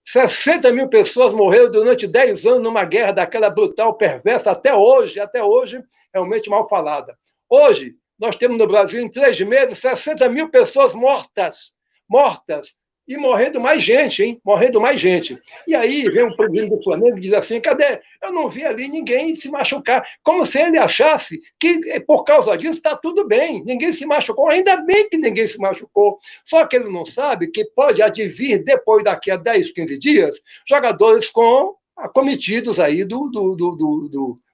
60 mil pessoas morreram durante 10 anos numa guerra daquela brutal, perversa, até hoje, realmente mal falada. Hoje, nós temos no Brasil, em 3 meses, 60 mil pessoas mortas, e morrendo mais gente, hein? Morrendo mais gente. E aí vem o presidente do Flamengo e diz assim, cadê? Eu não vi ali ninguém se machucar. Como se ele achasse que, por causa disso, está tudo bem. Ninguém se machucou. Ainda bem que ninguém se machucou. Só que ele não sabe que pode advir, depois daqui a 10, 15 dias, jogadores acometidos aí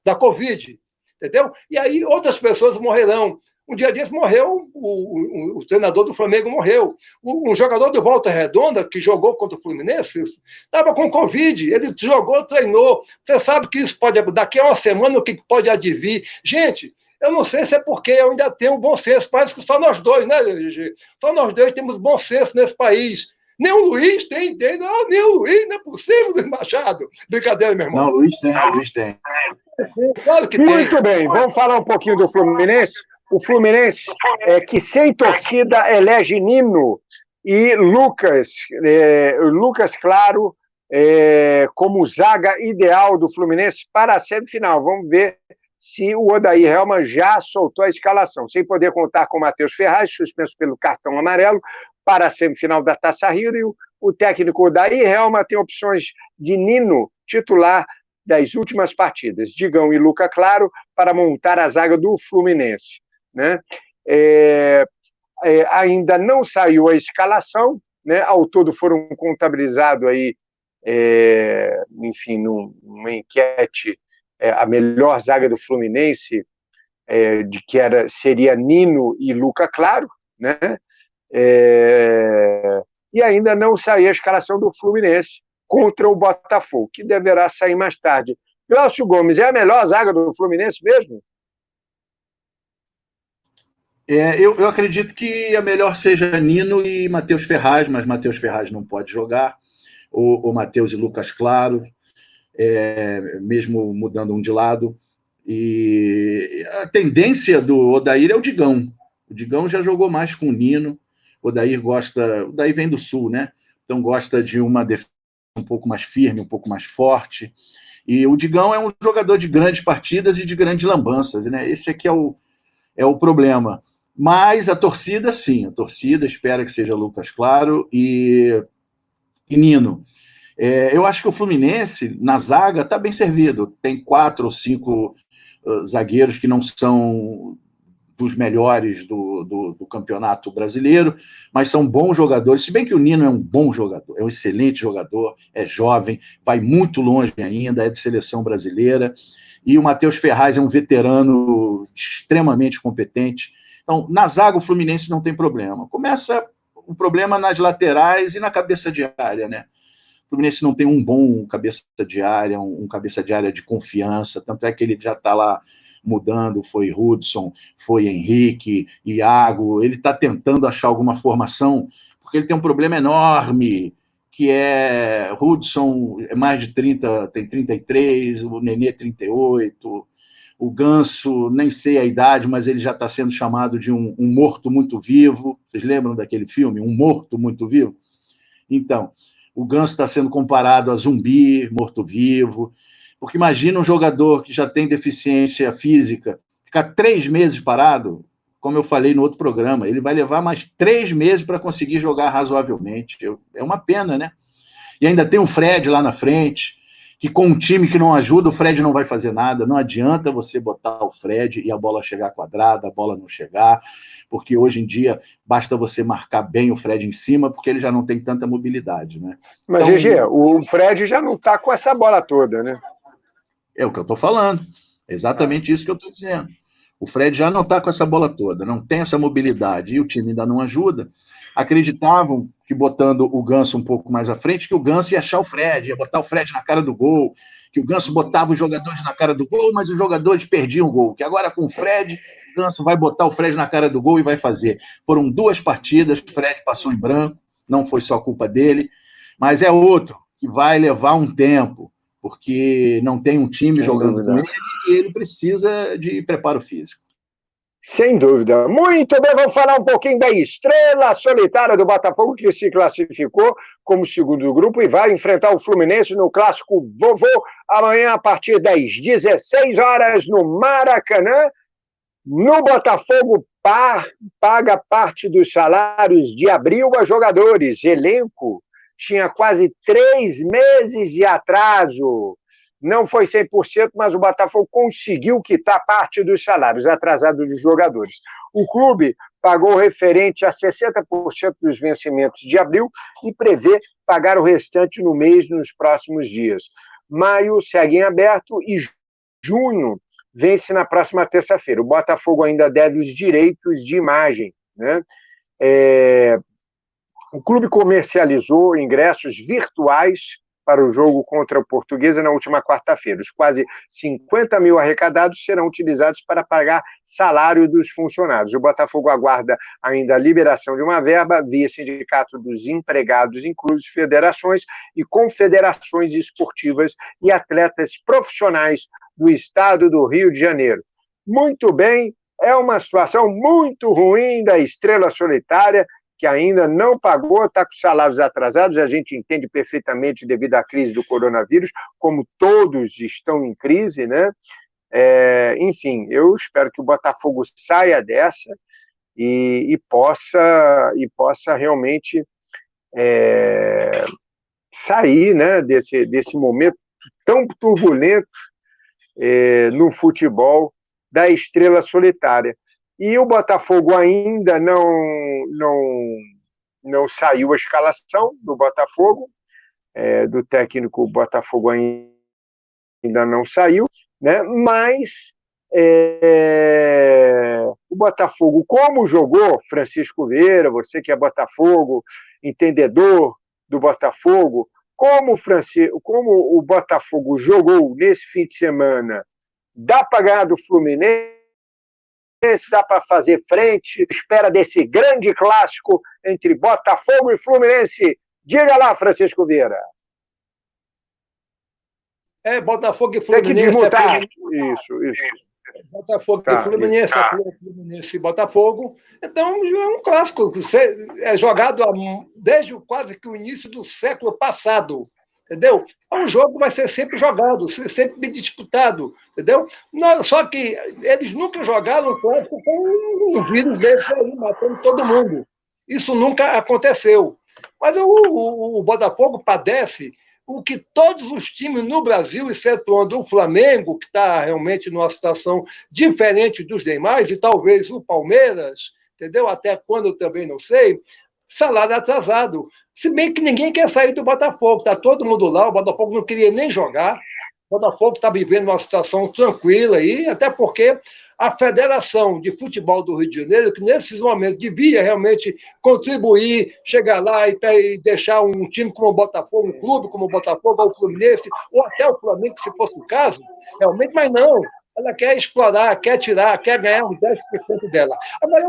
da Covid. Entendeu? E aí outras pessoas morrerão. Um dia desses morreu, o treinador do Flamengo morreu. Um jogador do Volta Redonda, que jogou contra o Fluminense, estava com Covid. Ele jogou, treinou. Você sabe que isso pode, daqui a uma semana, o que pode advir. Gente, eu não sei se é porque eu ainda tenho bom senso. Parece que só nós dois, né, Gigi? Só nós dois temos bom senso nesse país. Nem o Luiz tem. Não, nem o Luiz, não é possível, Luiz Machado. Brincadeira, meu irmão. Não, Luiz tem. Claro que tem. Muito bem, vamos falar um pouquinho do Fluminense. O Fluminense, que sem torcida elege Nino e Lucas Claro como zaga ideal do Fluminense para a semifinal. Vamos ver se o Odair Hellmann já soltou a escalação. Sem poder contar com o Matheus Ferraz, suspenso pelo cartão amarelo, para a semifinal da Taça Rio, o técnico Odair Hellmann tem opções de Nino, titular das últimas partidas, Digão e Luca Claro, para montar a zaga do Fluminense. Né? Ainda não saiu a escalação, né? Ao todo foram contabilizados aí, enfim, numa enquete, a melhor zaga do Fluminense, de que seria Nino e Luca Claro, né? E ainda não saiu a escalação do Fluminense contra o Botafogo, que deverá sair mais tarde. Glaucio Gomes, é a melhor zaga do Fluminense mesmo? Eu acredito que a melhor seja Nino e Matheus Ferraz, mas Matheus Ferraz não pode jogar, o Matheus e Lucas Claro, mesmo mudando um de lado. E a tendência do Odair é o Digão. O Digão já jogou mais com o Nino. O Odair vem do Sul, né? Então gosta de uma defesa um pouco mais firme, um pouco mais forte. E o Digão é um jogador de grandes partidas e de grandes lambanças, né? Esse aqui é o problema. Mas a torcida, sim, a torcida espera que seja Lucas Claro e Nino. Eu acho que o Fluminense, na zaga, está bem servido. Tem 4 ou 5 zagueiros que não são dos melhores do campeonato brasileiro, mas são bons jogadores, se bem que o Nino é um bom jogador, é um excelente jogador, é jovem, vai muito longe ainda, é de seleção brasileira, e o Matheus Ferraz é um veterano extremamente competente. Então, na zaga, o Fluminense não tem problema. Começa o problema nas laterais e na cabeça de área, né? O Fluminense não tem um bom cabeça de área, um cabeça de área de confiança, tanto é que ele já está lá mudando, foi Hudson, foi Henrique, Iago, ele está tentando achar alguma formação, porque ele tem um problema enorme, que é Hudson é mais de 30, tem 33, o Nenê 38, o Ganso, nem sei a idade, mas ele já está sendo chamado de um morto muito vivo. Vocês lembram daquele filme, Um Morto Muito Vivo? Então, o Ganso está sendo comparado a zumbi, morto-vivo, porque imagina um jogador que já tem deficiência física, ficar 3 meses parado, como eu falei no outro programa, ele vai levar mais 3 meses para conseguir jogar razoavelmente. É uma pena, né? E ainda tem o Fred lá na frente, que com um time que não ajuda, o Fred não vai fazer nada. Não adianta você botar o Fred e a bola chegar quadrada, a bola não chegar, porque hoje em dia basta você marcar bem o Fred em cima, porque ele já não tem tanta mobilidade, né? Mas, então, GG, o Fred já não está com essa bola toda, né? É o que eu estou falando. É exatamente isso que eu estou dizendo. O Fred já não está com essa bola toda, não tem essa mobilidade, e o time ainda não ajuda. Acreditavam que botando o Ganso um pouco mais à frente, que o Ganso ia achar o Fred, ia botar o Fred na cara do gol, que o Ganso botava os jogadores na cara do gol, mas os jogadores perdiam o gol, que agora com o Fred, o Ganso vai botar o Fred na cara do gol e vai fazer. Foram 2 partidas, o Fred passou em branco, não foi só culpa dele, mas é outro que vai levar um tempo, porque não tem um time jogando com ele e ele precisa de preparo físico. Sem dúvida. Muito bem, vamos falar um pouquinho da estrela solitária do Botafogo, que se classificou como segundo do grupo e vai enfrentar o Fluminense no clássico Vovô, amanhã a partir das 16 horas no Maracanã. No Botafogo, paga parte dos salários de abril a jogadores. Elenco tinha quase 3 meses de atraso. Não foi 100%, mas o Botafogo conseguiu quitar parte dos salários atrasados dos jogadores. O clube pagou referente a 60% dos vencimentos de abril e prevê pagar o restante no mês nos próximos dias. Maio segue em aberto e junho vence na próxima terça-feira. O Botafogo ainda deve os direitos de imagem, né? O clube comercializou ingressos virtuais para o jogo contra o Portuguesa na última quarta-feira. Os quase 50 mil arrecadados serão utilizados para pagar salário dos funcionários. O Botafogo aguarda ainda a liberação de uma verba via Sindicato dos Empregados, inclusive federações e confederações esportivas e atletas profissionais do estado do Rio de Janeiro. Muito bem, é uma situação muito ruim da estrela solitária, que ainda não pagou, está com salários atrasados, a gente entende perfeitamente devido à crise do coronavírus, como todos estão em crise, né? Enfim, eu espero que o Botafogo saia dessa e possa realmente sair, né, desse momento tão turbulento no futebol da estrela solitária. E o Botafogo ainda não saiu a escalação do Botafogo, do técnico Botafogo ainda não saiu, né? Mas o Botafogo, como jogou, Francisco Vieira, você que é Botafogo, entendedor do Botafogo, como o Botafogo jogou nesse fim de semana, dá para ganhar do Fluminense, dá para fazer frente, espera desse grande clássico entre Botafogo e Fluminense. Diga lá, Francisco Vieira. Botafogo e Fluminense. Tem que desmutar. Isso. Botafogo e Fluminense, Fluminense e Botafogo. Então, é um clássico. É jogado desde quase que o início do século passado. Entendeu? É um jogo que vai ser sempre jogado, sempre bem disputado, entendeu? Só que eles nunca jogaram um clássico com um vírus desse aí, matando todo mundo. Isso nunca aconteceu. Mas o Botafogo padece o que todos os times no Brasil, excetuando o Flamengo, que está realmente numa situação diferente dos demais, e talvez o Palmeiras, entendeu? Até quando eu também não sei, salário atrasado. Se bem que ninguém quer sair do Botafogo, está todo mundo lá, o Botafogo não queria nem jogar, o Botafogo está vivendo uma situação tranquila aí, até porque a Federação de Futebol do Rio de Janeiro, que nesses momentos devia realmente contribuir, chegar lá e deixar um time como o Botafogo, um clube como o Botafogo, ou o Fluminense, ou até o Flamengo, se fosse o caso, realmente, mas não. Ela quer explorar, quer tirar, quer ganhar uns 10% dela. Agora é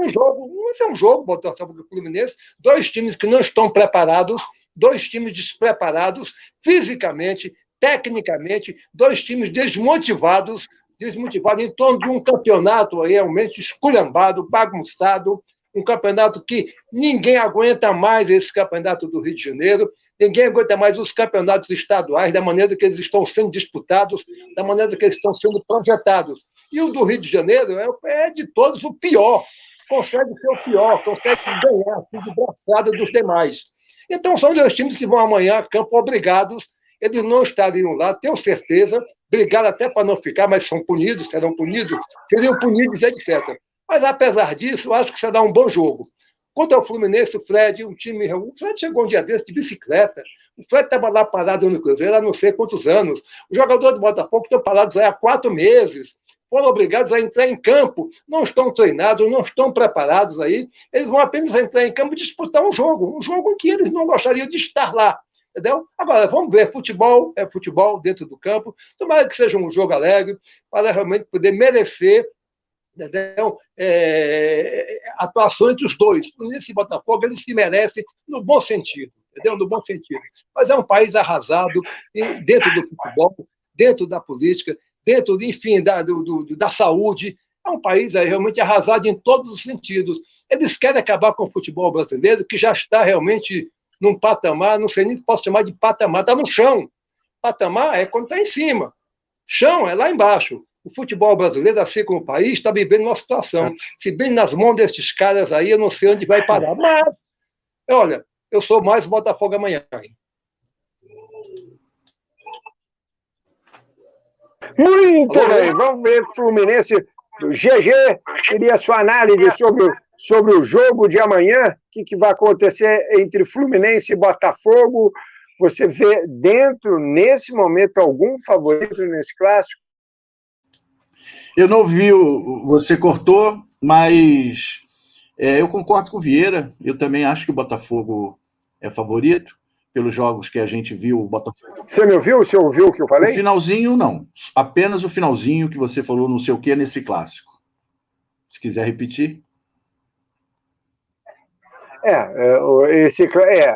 um jogo, Botafogo e Fluminense, dois times que não estão preparados, dois times despreparados, fisicamente, tecnicamente, dois times desmotivados em torno de um campeonato realmente esculhambado, bagunçado, um campeonato que ninguém aguenta mais esse campeonato do Rio de Janeiro, ninguém aguenta mais os campeonatos estaduais, da maneira que eles estão sendo disputados, da maneira que eles estão sendo projetados. E o do Rio de Janeiro é de todos o pior, consegue ser o pior, consegue ganhar assim, de braçada dos demais. Então, são dois times que vão amanhã a campo obrigados, eles não estariam lá, tenho certeza, brigaram até para não ficar, mas são punidos, serão punidos, seriam punidos, etc. Mas, apesar disso, eu acho que será um bom jogo. Quanto ao Fluminense, o Fred chegou um dia desse de bicicleta. O Fred estava lá parado no Cruzeiro há não sei quantos anos. Os jogadores do Botafogo estão parados aí há 4 meses. Foram obrigados a entrar em campo. Não estão treinados, não estão preparados aí. Eles vão apenas entrar em campo e disputar um jogo em que eles não gostariam de estar lá. Entendeu? Agora, vamos ver, futebol é futebol dentro do campo. Tomara que seja um jogo alegre, para realmente poder merecer, entendeu? Atuações dos dois. Nesse Botafogo, eles se merecem no bom sentido, entendeu? No bom sentido. Mas é um país arrasado dentro do futebol, dentro da política, dentro, enfim, da saúde. É um país realmente arrasado em todos os sentidos. Eles querem acabar com o futebol brasileiro, que já está realmente num patamar, não sei nem se posso chamar de patamar, está no chão. Patamar é quando está em cima. Chão é lá embaixo. O futebol brasileiro, assim como o país, está vivendo uma situação. Se bem nas mãos desses caras aí, eu não sei onde vai parar. Mas, olha, eu sou mais Botafogo amanhã. Muito bem, vamos ver Fluminense. GG, queria sua análise sobre o jogo de amanhã. O que vai acontecer entre Fluminense e Botafogo? Você vê nesse momento, algum favorito nesse clássico? Eu não vi, você cortou, mas eu concordo com o Vieira. Eu também acho que o Botafogo é favorito, pelos jogos que a gente viu. O Botafogo. Você me ouviu? Você ouviu o que eu falei? O finalzinho, não. Apenas o finalzinho que você falou, não sei o que, nesse clássico. Se quiser repetir.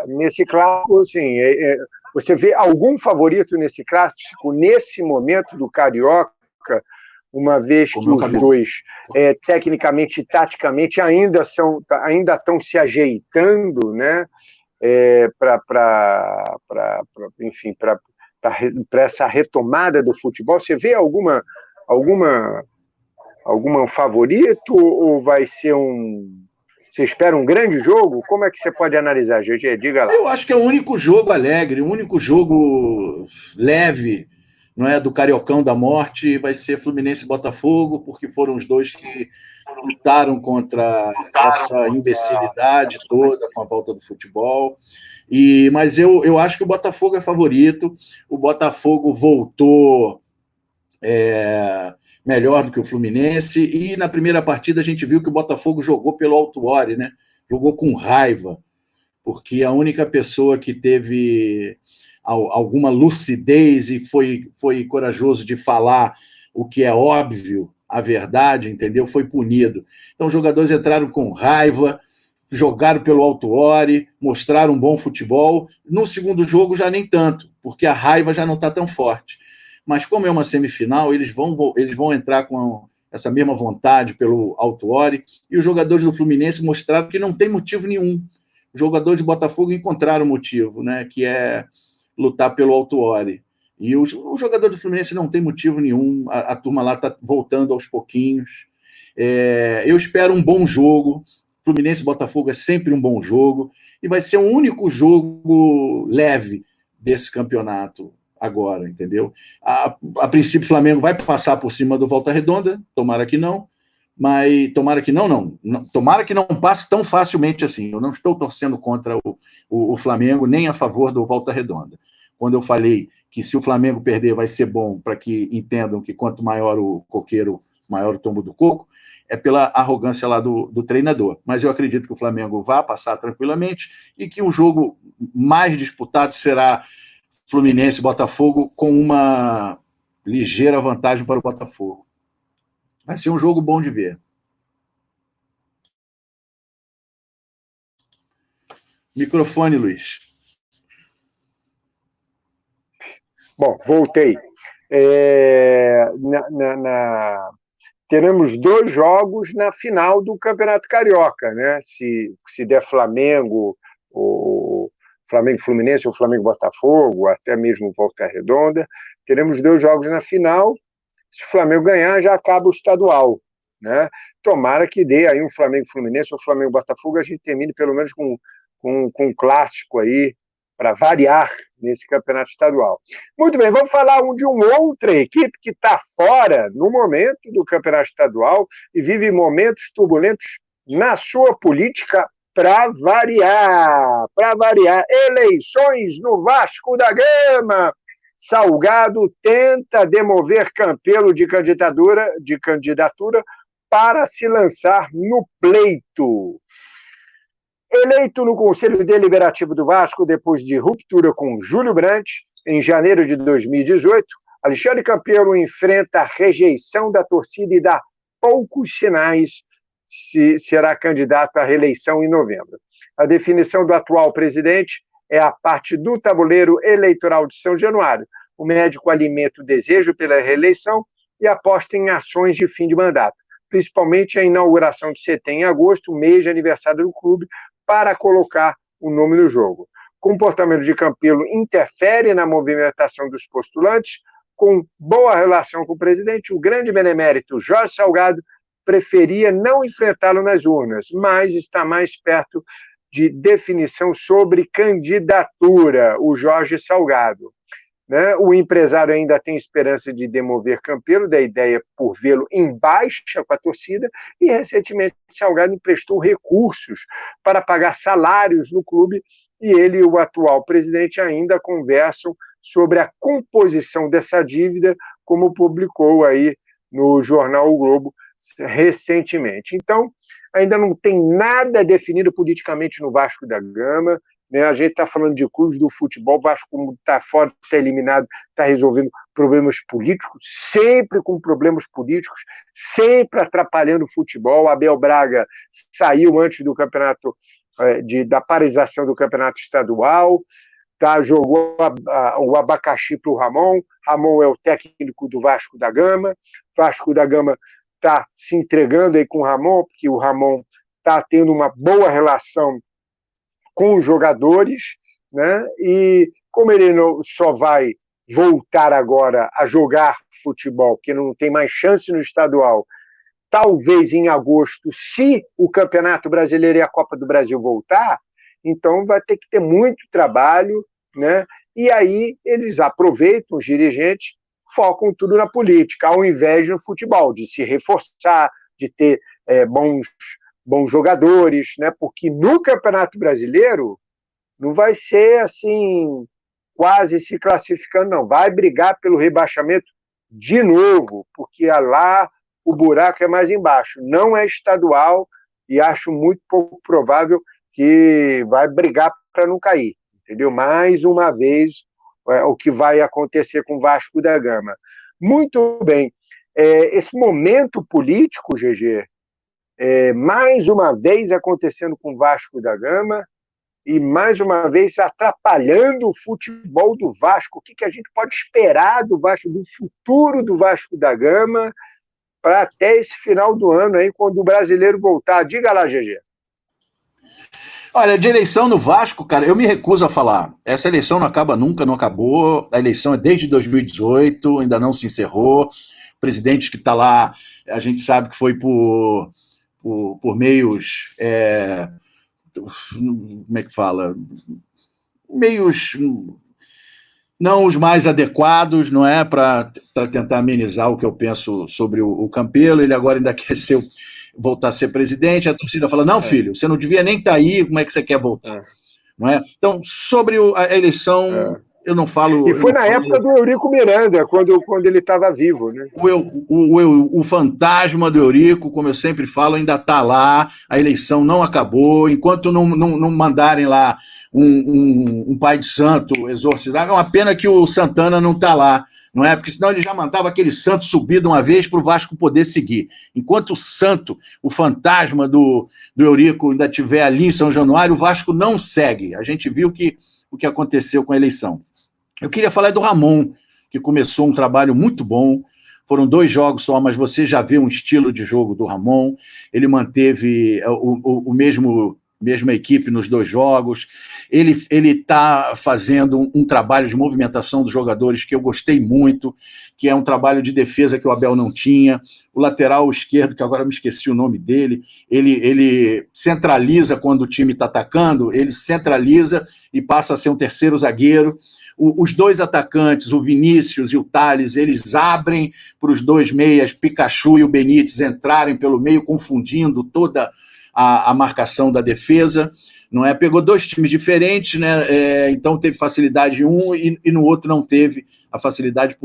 Nesse clássico, sim. Você vê algum favorito nesse clássico, nesse momento do Carioca, uma vez que os dois, tecnicamente e taticamente, ainda estão se ajeitando, né? Para essa retomada do futebol. Você vê algum favorito ou vai ser Você espera um grande jogo? Como é que você pode analisar, GG? Diga lá. Eu acho que é o único jogo alegre, o único jogo leve, não é, do Cariocão da Morte, vai ser Fluminense e Botafogo, porque foram os dois que lutaram contra essa imbecilidade toda com a volta do futebol. Mas eu acho que o Botafogo é favorito. O Botafogo voltou melhor do que o Fluminense, e na primeira partida a gente viu que o Botafogo jogou pelo Autuori, né? Jogou com raiva, porque a única pessoa que teve alguma lucidez e foi corajoso de falar o que é óbvio, a verdade, entendeu? Foi punido. Então os jogadores entraram com raiva, jogaram pelo Autuori, mostraram um bom futebol. No segundo jogo já nem tanto, porque a raiva já não está tão forte. Mas como é uma semifinal, eles vão entrar com essa mesma vontade pelo Autuori, e os jogadores do Fluminense mostraram que não tem motivo nenhum. Os jogadores de Botafogo encontraram motivo, né, que é lutar pelo Autuori. E os jogadores do Fluminense não tem motivo nenhum, a turma lá está voltando aos pouquinhos. Eu espero um bom jogo. Fluminense e Botafogo é sempre um bom jogo, e vai ser o único jogo leve desse campeonato agora, entendeu? A princípio, o Flamengo vai passar por cima do Volta Redonda, tomara que não, mas tomara que não, tomara que não passe tão facilmente assim. Eu não estou torcendo contra o Flamengo, nem a favor do Volta Redonda. Quando eu falei que se o Flamengo perder vai ser bom, para que entendam que quanto maior o coqueiro, maior o tombo do coco, é pela arrogância lá do treinador. Mas eu acredito que o Flamengo vai passar tranquilamente e que o jogo mais disputado será Fluminense e Botafogo, com uma ligeira vantagem para o Botafogo. Vai ser um jogo bom de ver. Microfone, Luiz. Bom, voltei. Teremos 2 jogos na final do Campeonato Carioca, né? Se der Flamengo, o Flamengo-Fluminense ou Flamengo-Botafogo, até mesmo Volta Redonda, teremos 2 jogos na final. Se o Flamengo ganhar, já acaba o estadual, né? Tomara que dê aí um Flamengo-Fluminense ou Flamengo-Botafogo, a gente termine pelo menos com um clássico aí, para variar nesse campeonato estadual. Muito bem, vamos falar de uma outra equipe que está fora no momento do campeonato estadual e vive momentos turbulentos na sua política, para variar, eleições no Vasco da Gama. Salgado tenta demover Campelo de candidatura para se lançar no pleito. Eleito no Conselho Deliberativo do Vasco depois de ruptura com Júlio Brandt, em janeiro de 2018, Alexandre Campelo enfrenta a rejeição da torcida e dá poucos sinais se será candidato à reeleição em novembro. A definição do atual presidente é a parte do tabuleiro eleitoral de São Januário. O médico alimenta o desejo pela reeleição e aposta em ações de fim de mandato. principalmente a inauguração do CT em agosto, mês de aniversário do clube, para colocar o nome no jogo. O comportamento de Campelo interfere na movimentação dos postulantes, com boa relação com o presidente, o grande benemérito Jorge Salgado preferia não enfrentá-lo nas urnas, mas está mais perto de definição sobre candidatura, o Jorge Salgado. Né? O empresário ainda tem esperança de demover Campelo da ideia por vê-lo em baixa com a torcida e, recentemente, Salgado emprestou recursos para pagar salários no clube e ele e o atual presidente ainda conversam sobre a composição dessa dívida, como publicou aí no jornal O Globo recentemente. Então, ainda não tem nada definido politicamente no Vasco da Gama, né? A gente está falando de clubes do futebol, o Vasco, como está fora, está eliminado, está resolvendo problemas políticos, sempre com problemas políticos, sempre atrapalhando o futebol. Abel Braga saiu antes do campeonato, da paralisação do campeonato estadual, jogou o abacaxi para o Ramon. Ramon é o técnico do Vasco da Gama. Vasco da Gama está se entregando aí com o Ramon, porque o Ramon está tendo uma boa relação com os jogadores, né? E como ele só vai voltar agora a jogar futebol, que não tem mais chance no estadual, talvez em agosto, se o Campeonato Brasileiro e a Copa do Brasil voltar, então vai ter que ter muito trabalho, né? E aí eles aproveitam, os dirigentes, focam tudo na política, ao invés do futebol, de se reforçar, de ter bons jogadores, né? Porque no Campeonato Brasileiro não vai ser assim, quase se classificando, não. Vai brigar pelo rebaixamento de novo, porque lá o buraco é mais embaixo. Não é estadual e acho muito pouco provável que vai brigar para não cair, entendeu? Mais uma vez, o que vai acontecer com o Vasco da Gama. Muito bem. Esse momento político, GG, mais uma vez acontecendo com o Vasco da Gama e mais uma vez atrapalhando o futebol do Vasco. O que a gente pode esperar do Vasco, do futuro do Vasco da Gama, para até esse final do ano, aí, quando o brasileiro voltar? Diga lá, GG. Olha, de eleição no Vasco, cara, eu me recuso a falar. Essa eleição não acaba nunca, não acabou. A eleição é desde 2018, ainda não se encerrou. O presidente que está lá, a gente sabe que foi por meios, como é que fala? Meios não os mais adequados, não é? Para tentar amenizar o que eu penso sobre o Campelo. Ele agora ainda quer voltar a ser presidente. A torcida fala: não, filho, você não devia nem estar aí, como é que você quer voltar? Não é? Então, sobre a eleição, eu não falo. E foi na época do Eurico Miranda, quando ele estava vivo, né? O fantasma do Eurico, como eu sempre falo, ainda está lá. A eleição não acabou. Enquanto não mandarem lá um pai de santo exorcizar, é uma pena que o Santana não está lá, não é? Porque senão ele já mandava aquele santo subir de uma vez para o Vasco poder seguir. Enquanto o santo, o fantasma do Eurico ainda estiver ali em São Januário, o Vasco não segue. A gente viu o que aconteceu com a eleição. Eu queria falar do Ramon, que começou um trabalho muito bom. Foram 2 jogos só, mas você já vê um estilo de jogo do Ramon. Ele manteve mesma equipe nos 2 jogos. Ele está fazendo um trabalho de movimentação dos jogadores que eu gostei muito, que é um trabalho de defesa que o Abel não tinha. O lateral esquerdo, que agora me esqueci o nome dele, ele centraliza quando o time está atacando, ele centraliza e passa a ser um terceiro zagueiro. Os 2 atacantes, o Vinícius e o Thales, eles abrem para os 2 meias, Pikachu e o Benítez, entrarem pelo meio, confundindo toda a marcação da defesa, não é? Pegou 2 times diferentes, né? Então teve facilidade em um e no outro não teve a facilidade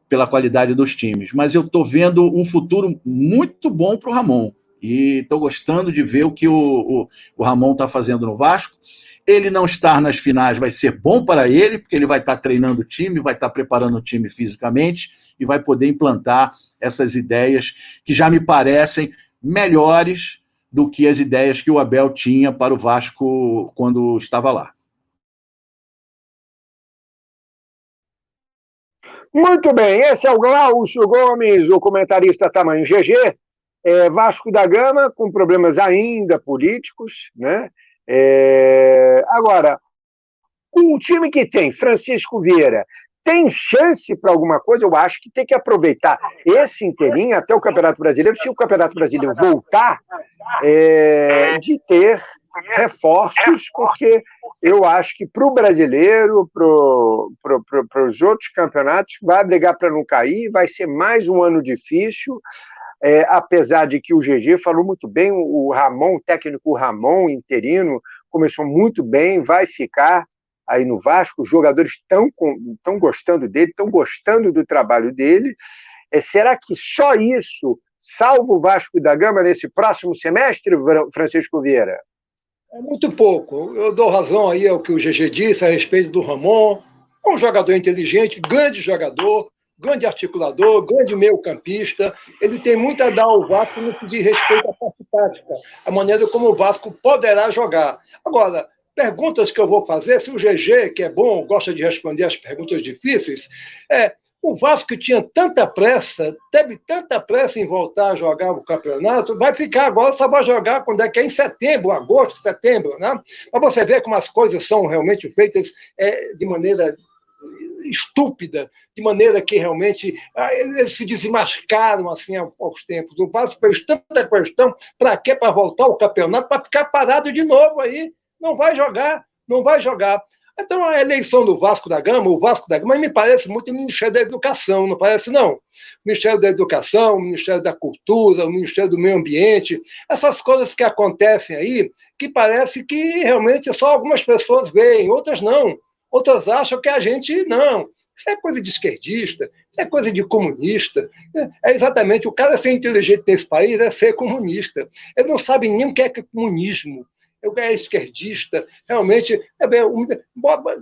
pela qualidade dos times. Mas eu estou vendo um futuro muito bom para o Ramon e estou gostando de ver o que o Ramon está fazendo no Vasco. Ele não estar nas finais vai ser bom para ele, porque ele vai estar treinando o time, vai estar preparando o time fisicamente e vai poder implantar essas ideias que já me parecem melhores do que as ideias que o Abel tinha para o Vasco quando estava lá. Muito bem, esse é o Glaucio Gomes, o comentarista tamanho GG, Vasco da Gama com problemas ainda políticos, né? Agora, com o time que tem, Francisco Vieira, tem chance para alguma coisa? Eu acho que tem que aproveitar esse inteirinho até o Campeonato Brasileiro, se o Campeonato Brasileiro voltar, de ter reforços, porque eu acho que para o brasileiro, para os outros campeonatos, vai brigar para não cair, vai ser mais um ano difícil, apesar de que o GG falou muito bem, o Ramon, o técnico Ramon, interino, começou muito bem, vai ficar aí no Vasco, os jogadores estão gostando dele, estão gostando do trabalho dele. Será que só isso salva o Vasco da Gama nesse próximo semestre, Francisco Vieira? É muito pouco. Eu dou razão aí ao que o GG disse a respeito do Ramon. É um jogador inteligente, grande jogador, grande articulador, grande meio-campista. Ele tem muito a dar ao Vasco no que diz respeito à parte tática, a maneira como o Vasco poderá jogar. Agora, perguntas que eu vou fazer, se o GG, que é bom, gosta de responder as perguntas difíceis, o Vasco que tinha tanta pressa, teve tanta pressa em voltar a jogar o campeonato, vai ficar agora, só vai jogar quando é que é em setembro, agosto, setembro, né? Para você ver como as coisas são realmente feitas de maneira estúpida, de maneira que realmente eles se desmascaram assim aos tempos. O Vasco fez tanta questão, para quê? Para voltar ao campeonato, para ficar parado de novo aí. Não vai jogar, não vai jogar. Então, a eleição do Vasco da Gama, o Vasco da Gama, me parece muito o Ministério da Educação, não parece, não? O Ministério da Educação, o Ministério da Cultura, o Ministério do Meio Ambiente, essas coisas que acontecem aí, que parece que realmente só algumas pessoas veem, outras não. Outras acham que a gente não. Isso é coisa de esquerdista, isso é coisa de comunista. É exatamente, o cara ser inteligente nesse país é ser comunista. Ele não sabe nem o que é comunismo. É esquerdista, realmente.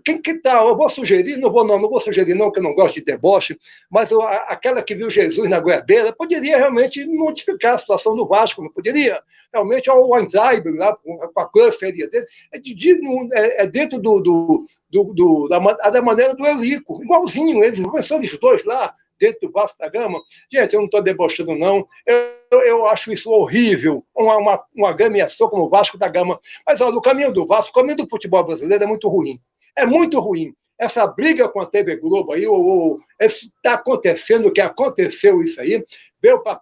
Quem que tá? Eu vou sugerir, não vou sugerir, não, que eu não gosto de deboche, mas aquela que viu Jesus na goiabeira poderia realmente modificar a situação do Vasco, não poderia? Realmente, o Anzaiber, lá, com a canceria dele, dentro da maneira do Eurico, igualzinho, eles são os dois lá, dentro do Vasco da Gama. Gente, eu não estou debochando, não. Eu acho isso horrível, uma gremiação como o Vasco da Gama. Mas, olha, o caminho do Vasco, o caminho do futebol brasileiro é muito ruim. É muito ruim. Essa briga com a TV Globo aí, está acontecendo, o que aconteceu isso aí, veio para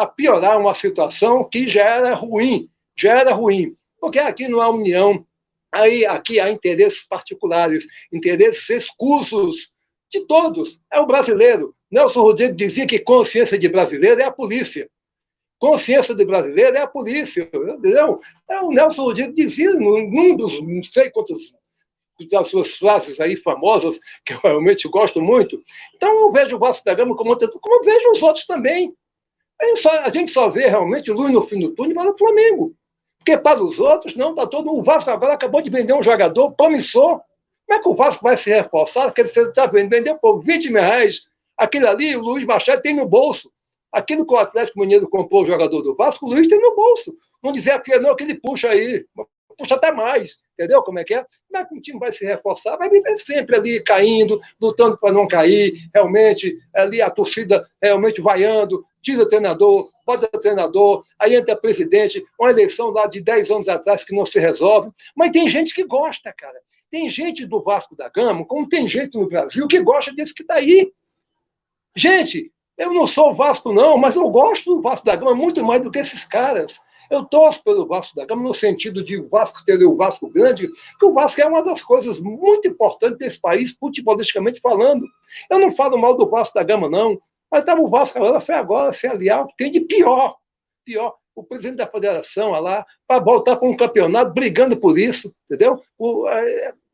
piorar uma situação que já era ruim. Porque aqui não há união, aqui há interesses particulares, interesses escusos de todos. É o brasileiro. Nelson Rodrigues dizia que consciência de brasileiro é a polícia. Consciência de brasileiro é a polícia. Entendeu? O Nelson Rodrigues dizia, num dos não sei quantas das suas frases aí famosas, que eu realmente gosto muito. Então, eu vejo o Vasco da Gama como eu vejo os outros também. A gente só vê realmente o luz no fim do túnel para o Flamengo. Porque para os outros, não, está todo. O Vasco agora acabou de vender um jogador promissor. Como é que o Vasco vai se reforçar? Porque você está vendendo por R$20. Aquilo ali, o Luiz Machado tem no bolso. Aquilo que o Atlético Mineiro comprou o jogador do Vasco, o Luiz tem no bolso. Não desafia, não, que ele puxa aí. Puxa até mais. Entendeu como é que é? Como é que o time vai se reforçar? Vai viver sempre ali caindo, lutando para não cair. Realmente, ali a torcida realmente vaiando, tira o treinador, bota o treinador, aí entra presidente, uma eleição lá de 10 anos atrás que não se resolve. Mas tem gente que gosta, cara. Tem gente do Vasco da Gama, como tem gente no Brasil, que gosta desse que está aí. Gente, eu não sou o Vasco, não, mas eu gosto do Vasco da Gama muito mais do que esses caras. Eu torço pelo Vasco da Gama no sentido de o Vasco ter o Vasco grande, porque o Vasco é uma das coisas muito importantes desse país, futebolisticamente falando. Eu não falo mal do Vasco da Gama, não, mas o Vasco foi agora se aliar ao que tem de pior. O presidente da federação lá, para voltar para um campeonato, brigando por isso, entendeu?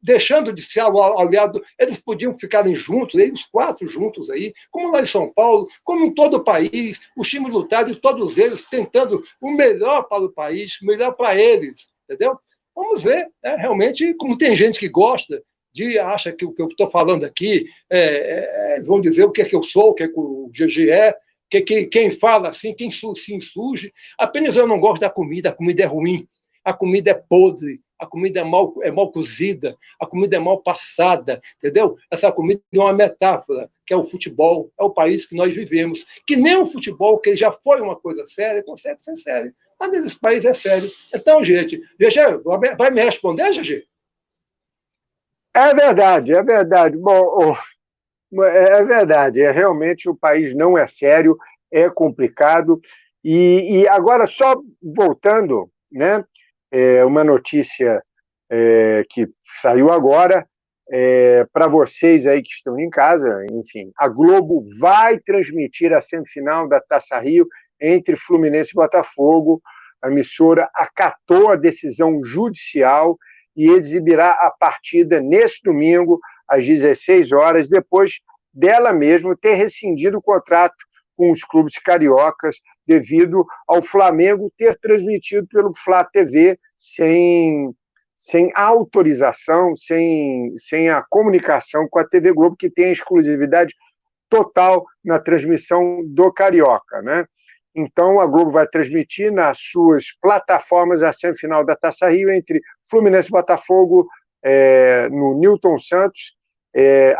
Deixando de ser aliado, eles podiam ficarem juntos, os 4 juntos aí, como lá em São Paulo, como em todo o país, os times lutados, todos eles tentando o melhor para o país, o melhor para eles, entendeu? Vamos ver, realmente, como tem gente que gosta, acha que o que eu estou falando aqui, eles vão dizer o que é que eu sou, o que é que o GG é, quem fala assim, quem se insurge, apenas eu não gosto da comida, a comida é ruim, a comida é podre, a comida é mal cozida, a comida é mal passada, entendeu? Essa comida é uma metáfora, que é o futebol, é o país que nós vivemos, que nem o futebol, que já foi uma coisa séria, consegue ser sério. Mas nesse país é sério. Então, gente, GG, vai me responder, GG? É verdade, é verdade. Bom, é verdade, realmente o país não é sério, é complicado. E agora, só voltando, né, uma notícia que saiu agora, para vocês aí que estão em casa, enfim, a Globo vai transmitir a semifinal da Taça Rio entre Fluminense e Botafogo. A emissora acatou a decisão judicial e exibirá a partida neste domingo, às 16 horas, depois dela mesma ter rescindido o contrato com os clubes cariocas, devido ao Flamengo ter transmitido pelo Flá TV sem autorização, sem a comunicação com a TV Globo, que tem a exclusividade total na transmissão do Carioca, né? Então, a Globo vai transmitir nas suas plataformas a semifinal da Taça Rio entre Fluminense e Botafogo no Newton Santos.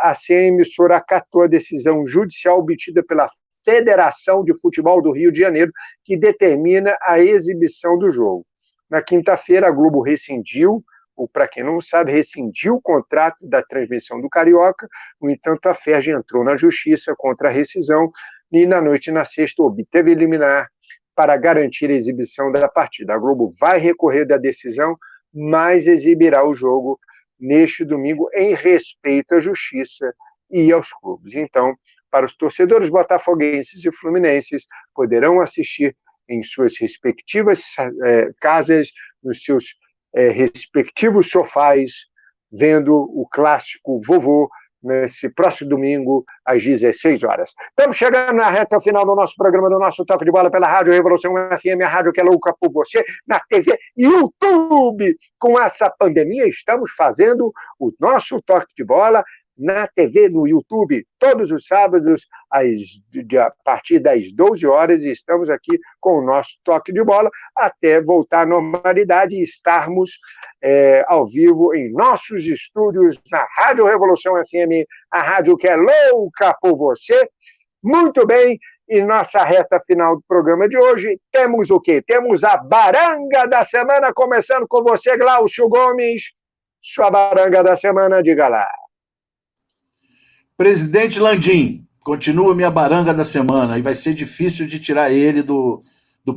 A emissora acatou a decisão judicial obtida pela Federação de Futebol do Rio de Janeiro, que determina a exibição do jogo. Na quinta-feira, a Globo rescindiu, ou para quem não sabe, rescindiu o contrato da transmissão do Carioca. No entanto, a FERJ entrou na justiça contra a rescisão e, na noite na sexta, obteve liminar para garantir a exibição da partida. A Globo vai recorrer da decisão, mas exibirá o jogo neste domingo em respeito à justiça e aos clubes. Então, para os torcedores botafoguenses e fluminenses, poderão assistir em suas respectivas casas, nos seus respectivos sofás, vendo o clássico vovô nesse próximo domingo, às 16 horas. Estamos chegando na reta final do nosso programa, do nosso Toque de Bola pela Rádio Revolução FM, a rádio que é louca por você, na TV e YouTube. Com essa pandemia, estamos fazendo o nosso Toque de Bola na TV, no YouTube, todos os sábados, a partir das 12 horas, e estamos aqui com o nosso Toque de Bola, até voltar à normalidade e estarmos ao vivo em nossos estúdios na Rádio Revolução FM, a rádio que é louca por você. Muito bem, e nossa reta final do programa de hoje, temos o quê? Temos a Baranga da Semana, começando com você, Glaucio Gomes. Sua Baranga da Semana, diga lá. Presidente Landim, continua minha baranga da semana e vai ser difícil de tirar ele do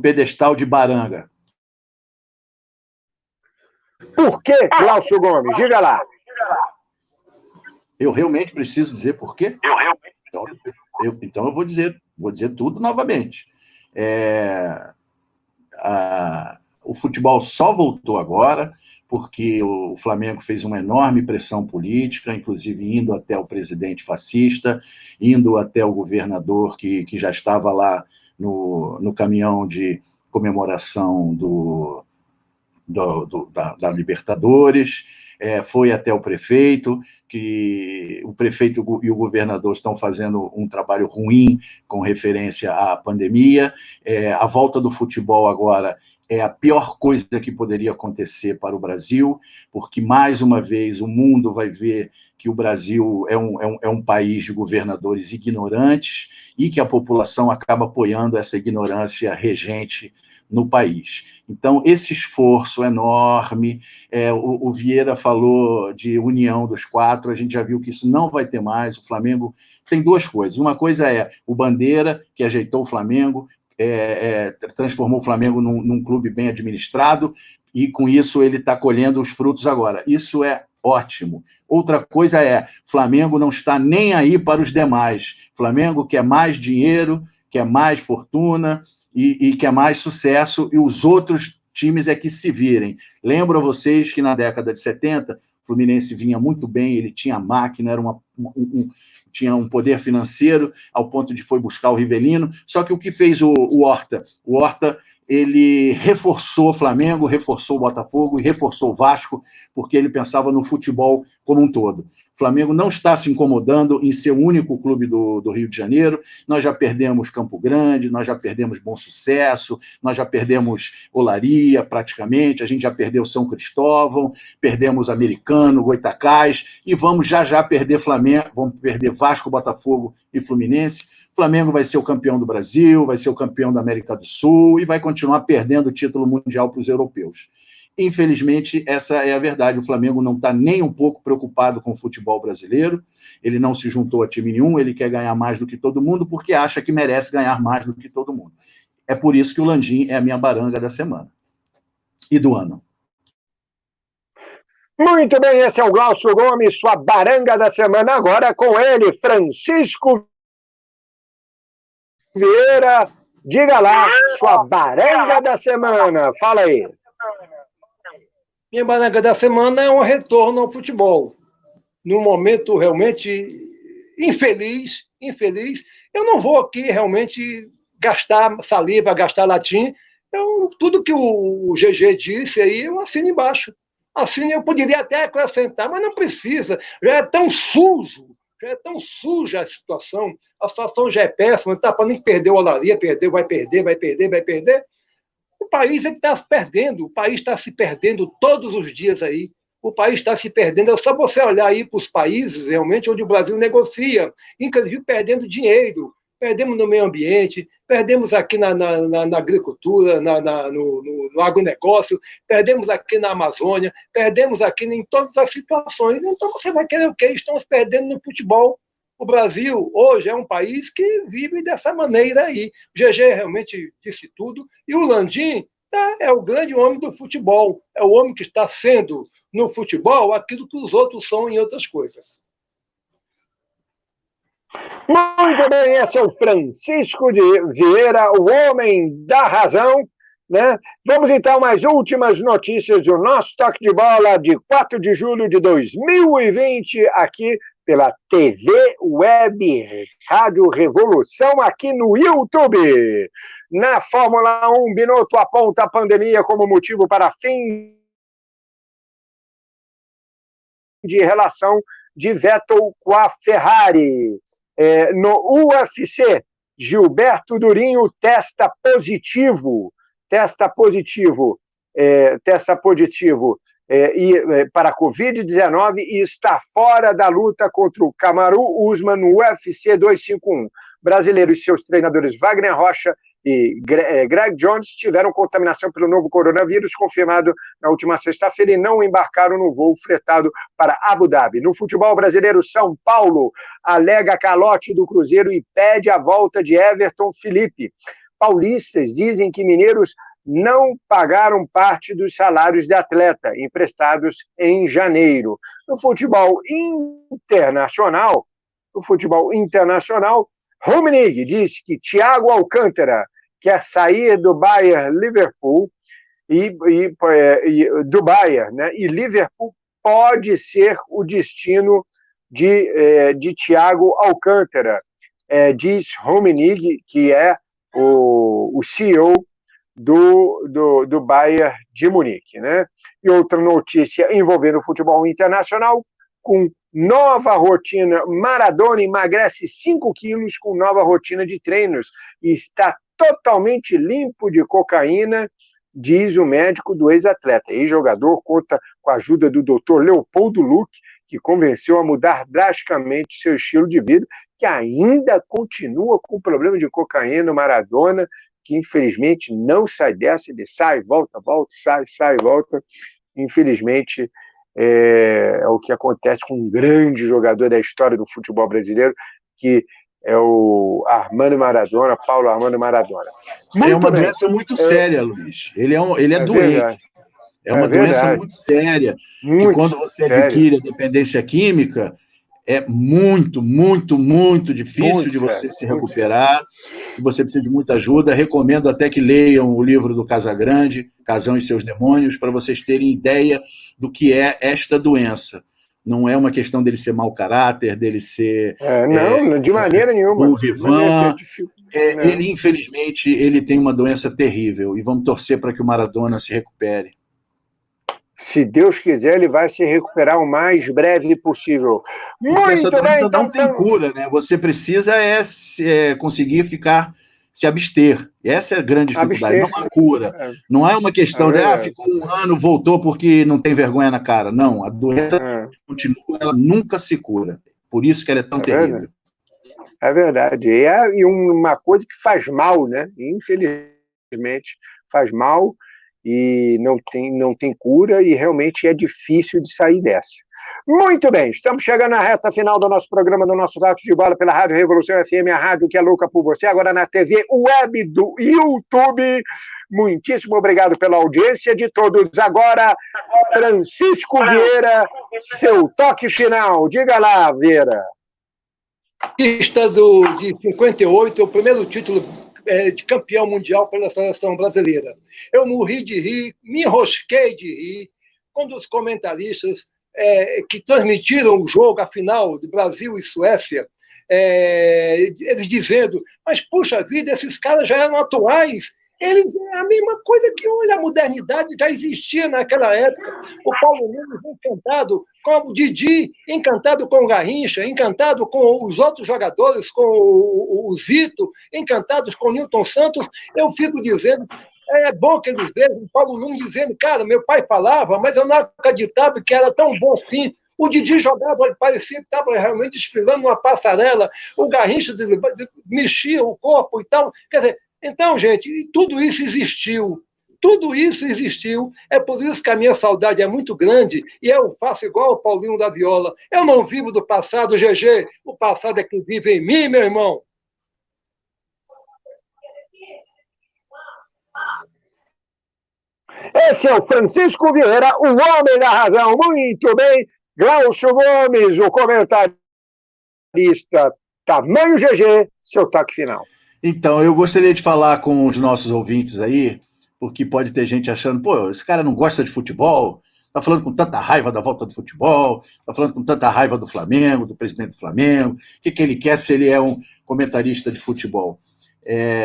pedestal de baranga. Por que, Glaucio Gomes? Diga lá. Eu realmente preciso dizer por quê? Então eu vou dizer tudo novamente. O futebol só voltou agora porque o Flamengo fez uma enorme pressão política, inclusive indo até o presidente fascista, indo até o governador que já estava lá no caminhão de comemoração da Libertadores, foi até o prefeito, que o prefeito e o governador estão fazendo um trabalho ruim com referência à pandemia. A volta do futebol agora é a pior coisa que poderia acontecer para o Brasil, porque, mais uma vez, o mundo vai ver que o Brasil é um país de governadores ignorantes e que a população acaba apoiando essa ignorância regente no país. Então, esse esforço enorme, o Vieira falou de união dos quatro, a gente já viu que isso não vai ter mais. O Flamengo tem duas coisas. Uma coisa é o Bandeira, que ajeitou o Flamengo, transformou o Flamengo num clube bem administrado, e com isso ele está colhendo os frutos agora. Isso é ótimo. Outra coisa Flamengo não está nem aí para os demais. Flamengo quer mais dinheiro, quer mais fortuna e quer mais sucesso, e os outros times é que se virem. Lembro a vocês que na década de 70, o Fluminense vinha muito bem, ele tinha máquina, era tinha um poder financeiro, ao ponto de foi buscar o Rivelino, só que o que fez o Horta? O Horta, ele reforçou o Flamengo, reforçou o Botafogo e reforçou o Vasco, porque ele pensava no futebol como um todo. O Flamengo não está se incomodando em ser o único clube do Rio de Janeiro. Nós já perdemos Campo Grande, nós já perdemos Bom Sucesso, nós já perdemos Olaria, praticamente, a gente já perdeu São Cristóvão, perdemos Americano, Goitacás, e vamos já perder Flamengo, vamos perder Vasco, Botafogo e Fluminense. O Flamengo vai ser o campeão do Brasil, vai ser o campeão da América do Sul e vai continuar perdendo o título mundial para os europeus. Infelizmente, essa é a verdade. O Flamengo não está nem um pouco preocupado com o futebol brasileiro, ele não se juntou a time nenhum, ele quer ganhar mais do que todo mundo porque acha que merece ganhar mais do que todo mundo. É por isso que o Landim é a minha baranga da semana e do ano. Muito bem, esse é o Glaucio Gomes, sua baranga da semana, agora com ele, Francisco Vieira. Diga lá, sua baranga da semana, fala aí. Minha baranga da semana é um retorno ao futebol. Num momento realmente infeliz, eu não vou aqui realmente gastar saliva, gastar latim. Tudo que o GG disse aí, eu assino embaixo. Assim, eu poderia até acrescentar, mas não precisa. Já é tão suja a situação já é péssima, está para nem perder o Olaria, vai perder. O país está se perdendo, o país está se perdendo todos os dias aí. O país está se perdendo. É só você olhar aí para os países realmente onde o Brasil negocia, inclusive perdendo dinheiro. Perdemos no meio ambiente, perdemos aqui na agricultura, no agronegócio, perdemos aqui na Amazônia, perdemos aqui em todas as situações. Então você vai querer o quê? Estamos perdendo no futebol. O Brasil hoje é um país que vive dessa maneira aí. O GG realmente disse tudo. E o Landim é o grande homem do futebol. É o homem que está sendo no futebol aquilo que os outros são em outras coisas. Muito bem, esse é o Francisco Vieira, o homem da razão, né? Vamos então às últimas notícias do nosso Toque de Bola de 4 de julho de 2020, aqui pela TV Web Rádio Revolução, aqui no YouTube. Na Fórmula 1, Binotto aponta a pandemia como motivo para fim de relação de Vettel com a Ferrari. No UFC, Gilberto Durinho testa positivo para a Covid-19 e está fora da luta contra o Kamaru Usman no UFC 251. Brasileiros e seus treinadores Wagner Rocha e Greg Jones tiveram contaminação pelo novo coronavírus, confirmado na última sexta-feira, e não embarcaram no voo fretado para Abu Dhabi. No futebol brasileiro, São Paulo alega calote do Cruzeiro e pede a volta de Everton Felipe. Paulistas dizem que mineiros não pagaram parte dos salários de atleta emprestados em janeiro. No futebol internacional, Rummenigge diz que Thiago Alcântara quer sair do Bayern Liverpool do Bayern, né? E Liverpool pode ser o destino de Thiago Alcântara, diz Rummenigge, que é o CEO do Bayern de Munique, né? E outra notícia envolvendo o futebol internacional, com nova rotina, Maradona emagrece 5 quilos com nova rotina de treinos e está totalmente limpo de cocaína, diz o médico do ex-atleta. Ex-jogador conta com a ajuda do Dr. Leopoldo Luque, que convenceu a mudar drasticamente seu estilo de vida, que ainda continua com o problema de cocaína, Maradona, que infelizmente não sai dessa, ele sai, volta, sai, volta. Infelizmente, é o que acontece com um grande jogador da história do futebol brasileiro, que é o Armando Maradona, Paulo Armando Maradona. É uma doença muito séria, Luiz. Ele é doente. Verdade. É uma doença muito séria, que quando você adquire a dependência química, é muito, muito, muito difícil muito de você se recuperar, e você precisa de muita ajuda. Recomendo até que leiam o livro do Casagrande, Casão e Seus Demônios, para vocês terem ideia do que é esta doença. Não é uma questão dele ser mau caráter, dele ser... não, de maneira nenhuma. Um vivant. Ele, infelizmente, ele tem uma doença terrível, e vamos torcer para que o Maradona se recupere. Se Deus quiser, ele vai se recuperar o mais breve possível. Porque essa Muito bem, doença então. não tem cura, né? Você precisa conseguir se abster. Essa é a grande dificuldade, Abster. não há cura. Não é uma questão de, ficou um ano, voltou porque não tem vergonha na cara. Não, a doença continua, ela nunca se cura. Por isso que ela é tão terrível. É verdade. E uma coisa que faz mal, né? Infelizmente, faz mal e não tem cura e realmente é difícil de sair dessa. Muito bem, estamos chegando na reta final do nosso programa, do nosso Toque de Bola pela Rádio Revolução FM, a rádio que é louca por você, agora na TV web do YouTube. Muitíssimo obrigado pela audiência de todos. Agora, Francisco Vieira, seu toque final. Diga lá, Vieira. Lista de 58, o primeiro título de campeão mundial pela seleção brasileira. Eu morri de rir, me enrosquei de rir, quando os comentaristas que transmitiram o jogo, a final de Brasil e Suécia, eles dizendo, mas puxa vida, esses caras já eram atuais. Eles, a mesma coisa que, olha, a modernidade já existia naquela época. O Paulo Nunes encantado com o Didi, encantado com o Garrincha, encantado com os outros jogadores, com o Zito, encantados com o Nilton Santos. Eu fico dizendo, é bom que eles vejam o Paulo Nunes dizendo, cara, meu pai falava, mas eu não acreditava que era tão bom assim. O Didi jogava, parecia que estava realmente desfilando uma passarela. O Garrincha mexia o corpo e tal. Quer dizer, então, gente, tudo isso existiu. Tudo isso existiu. É por isso que a minha saudade é muito grande e eu faço igual o Paulinho da Viola. Eu não vivo do passado, GG. O passado é que vive em mim, meu irmão. Esse é o Francisco Vieira, o homem da razão. Muito bem. Glaucio Gomes, o comentarista. Tamanho GG, seu toque final. Então, eu gostaria de falar com os nossos ouvintes aí, porque pode ter gente achando, pô, esse cara não gosta de futebol, tá falando com tanta raiva da volta do futebol, tá falando com tanta raiva do Flamengo, do presidente do Flamengo, o que ele quer se ele é um comentarista de futebol?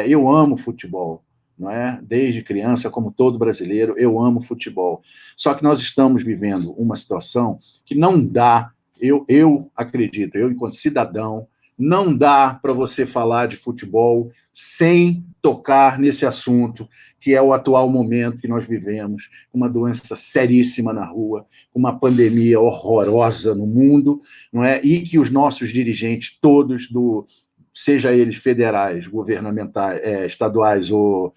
Eu amo futebol, não é? Desde criança, como todo brasileiro, eu amo futebol. Só que nós estamos vivendo uma situação que não dá, eu acredito, eu enquanto cidadão, não dá para você falar de futebol sem tocar nesse assunto, que é o atual momento que nós vivemos, uma doença seríssima na rua, uma pandemia horrorosa no mundo, não é? E que os nossos dirigentes todos, seja eles federais, governamentais, estaduais ou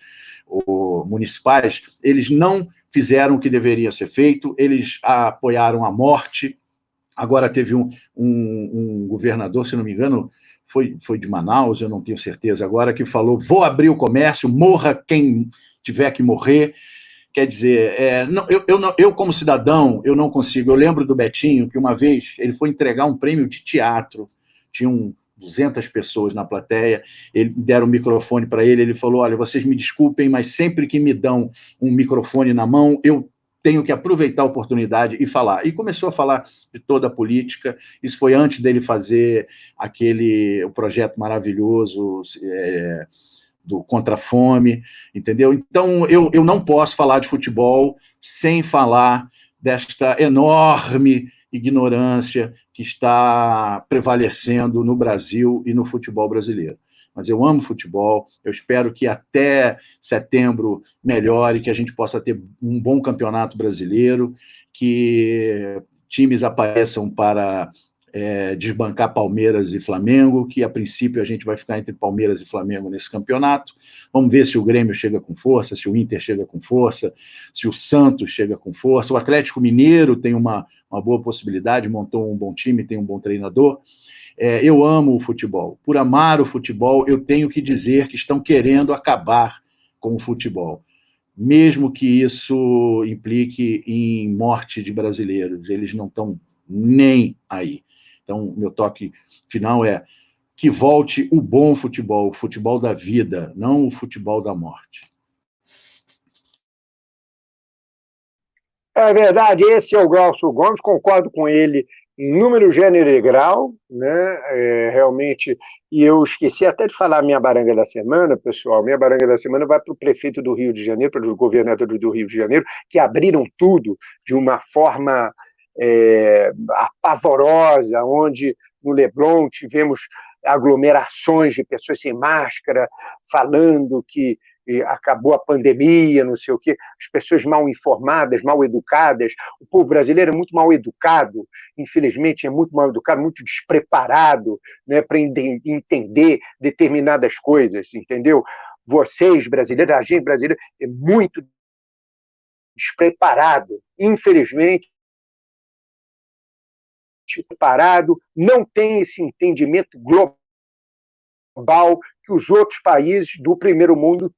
municipais, eles não fizeram o que deveria ser feito, eles apoiaram a morte. Agora teve um governador, se não me engano, foi de Manaus, eu não tenho certeza agora, que falou, vou abrir o comércio, morra quem tiver que morrer. Quer dizer, eu como cidadão, eu não consigo. Eu lembro do Betinho, que uma vez ele foi entregar um prêmio de teatro, tinham 200 pessoas na plateia, deram um microfone para ele, ele falou, olha, vocês me desculpem, mas sempre que me dão um microfone na mão, eu tenho que aproveitar a oportunidade e falar. E começou a falar de toda a política. Isso foi antes dele fazer o projeto maravilhoso do Contra a Fome, entendeu? Então, eu não posso falar de futebol sem falar desta enorme ignorância que está prevalecendo no Brasil e no futebol brasileiro. Mas eu amo futebol, eu espero que até setembro melhore, que a gente possa ter um bom campeonato brasileiro, que times apareçam para desbancar Palmeiras e Flamengo, que a princípio a gente vai ficar entre Palmeiras e Flamengo nesse campeonato. Vamos ver se o Grêmio chega com força, se o Inter chega com força, se o Santos chega com força. O Atlético Mineiro tem uma boa possibilidade, montou um bom time, tem um bom treinador. Eu amo o futebol. Por amar o futebol, eu tenho que dizer que estão querendo acabar com o futebol, mesmo que isso implique em morte de brasileiros. Eles não estão nem aí. Então, meu toque final é que volte o bom futebol, o futebol da vida, não o futebol da morte. É verdade, esse é o Glaucio Gomes, concordo com ele número, gênero e grau, né? Realmente, e eu esqueci até de falar minha baranga da semana, pessoal. Minha baranga da semana vai para o prefeito do Rio de Janeiro, para os governadores do Rio de Janeiro, que abriram tudo de uma forma apavorosa, onde no Leblon tivemos aglomerações de pessoas sem máscara, falando que acabou a pandemia, não sei o quê, as pessoas mal informadas, mal educadas. O povo brasileiro é muito mal educado, infelizmente é muito mal educado, muito despreparado, né, para entender determinadas coisas, entendeu? Vocês, brasileiros, a gente brasileira é muito despreparado, infelizmente, preparado, não tem esse entendimento global que os outros países do primeiro mundo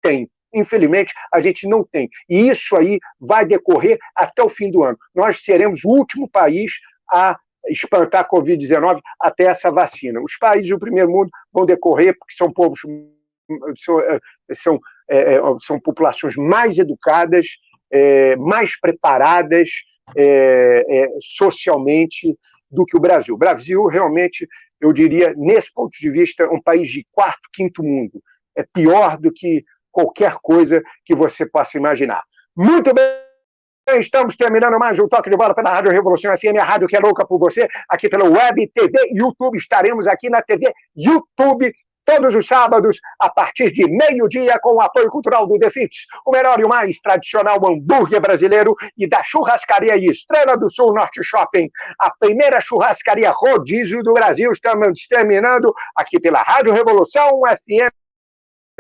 têm. Infelizmente, a gente não tem. E isso aí vai decorrer até o fim do ano. Nós seremos o último país a espantar a Covid-19 até essa vacina. Os países do primeiro mundo vão decorrer porque são povos, são populações mais educadas, mais preparadas socialmente do que o Brasil. O Brasil, realmente, eu diria, nesse ponto de vista, é um país de quarto, quinto mundo. É pior do que qualquer coisa que você possa imaginar. Muito bem, estamos terminando mais um Toque de Bola pela Rádio Revolução FM, a rádio que é louca por você, aqui pela Web TV YouTube. Estaremos aqui na TV YouTube todos os sábados, a partir de meio-dia, com o apoio cultural do The Fits, o melhor e o mais tradicional hambúrguer brasileiro, e da Churrascaria Estrela do Sul Norte Shopping, a primeira churrascaria rodízio do Brasil. Estamos terminando aqui pela Rádio Revolução FM,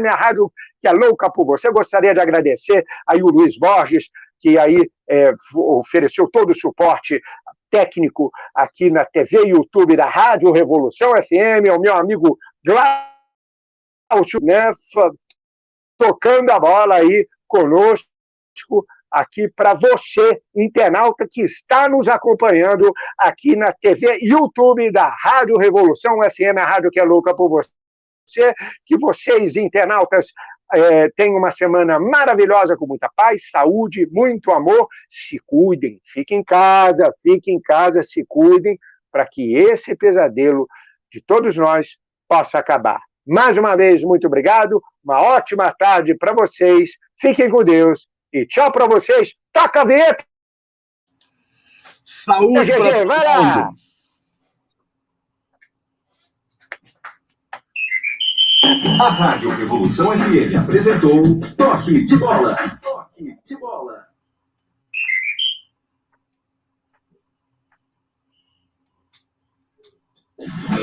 a rádio que é louca por você. Eu gostaria de agradecer aí o Luiz Borges, que aí ofereceu todo o suporte técnico aqui na TV e YouTube da Rádio Revolução FM, ao meu amigo Glaucio, né, tocando a bola aí conosco, aqui para você, internauta, que está nos acompanhando aqui na TV e YouTube da Rádio Revolução FM, a rádio que é louca por você. Que vocês, internautas, tenham uma semana maravilhosa, com muita paz, saúde, muito amor. Se cuidem, fiquem em casa, se cuidem, para que esse pesadelo de todos nós possa acabar. Mais uma vez, muito obrigado, uma ótima tarde para vocês, fiquem com Deus e tchau para vocês. Toca a vinheta! Saúde para todo mundo! A Rádio Revolução FM apresentou Toque de Bola. Toque de Bola.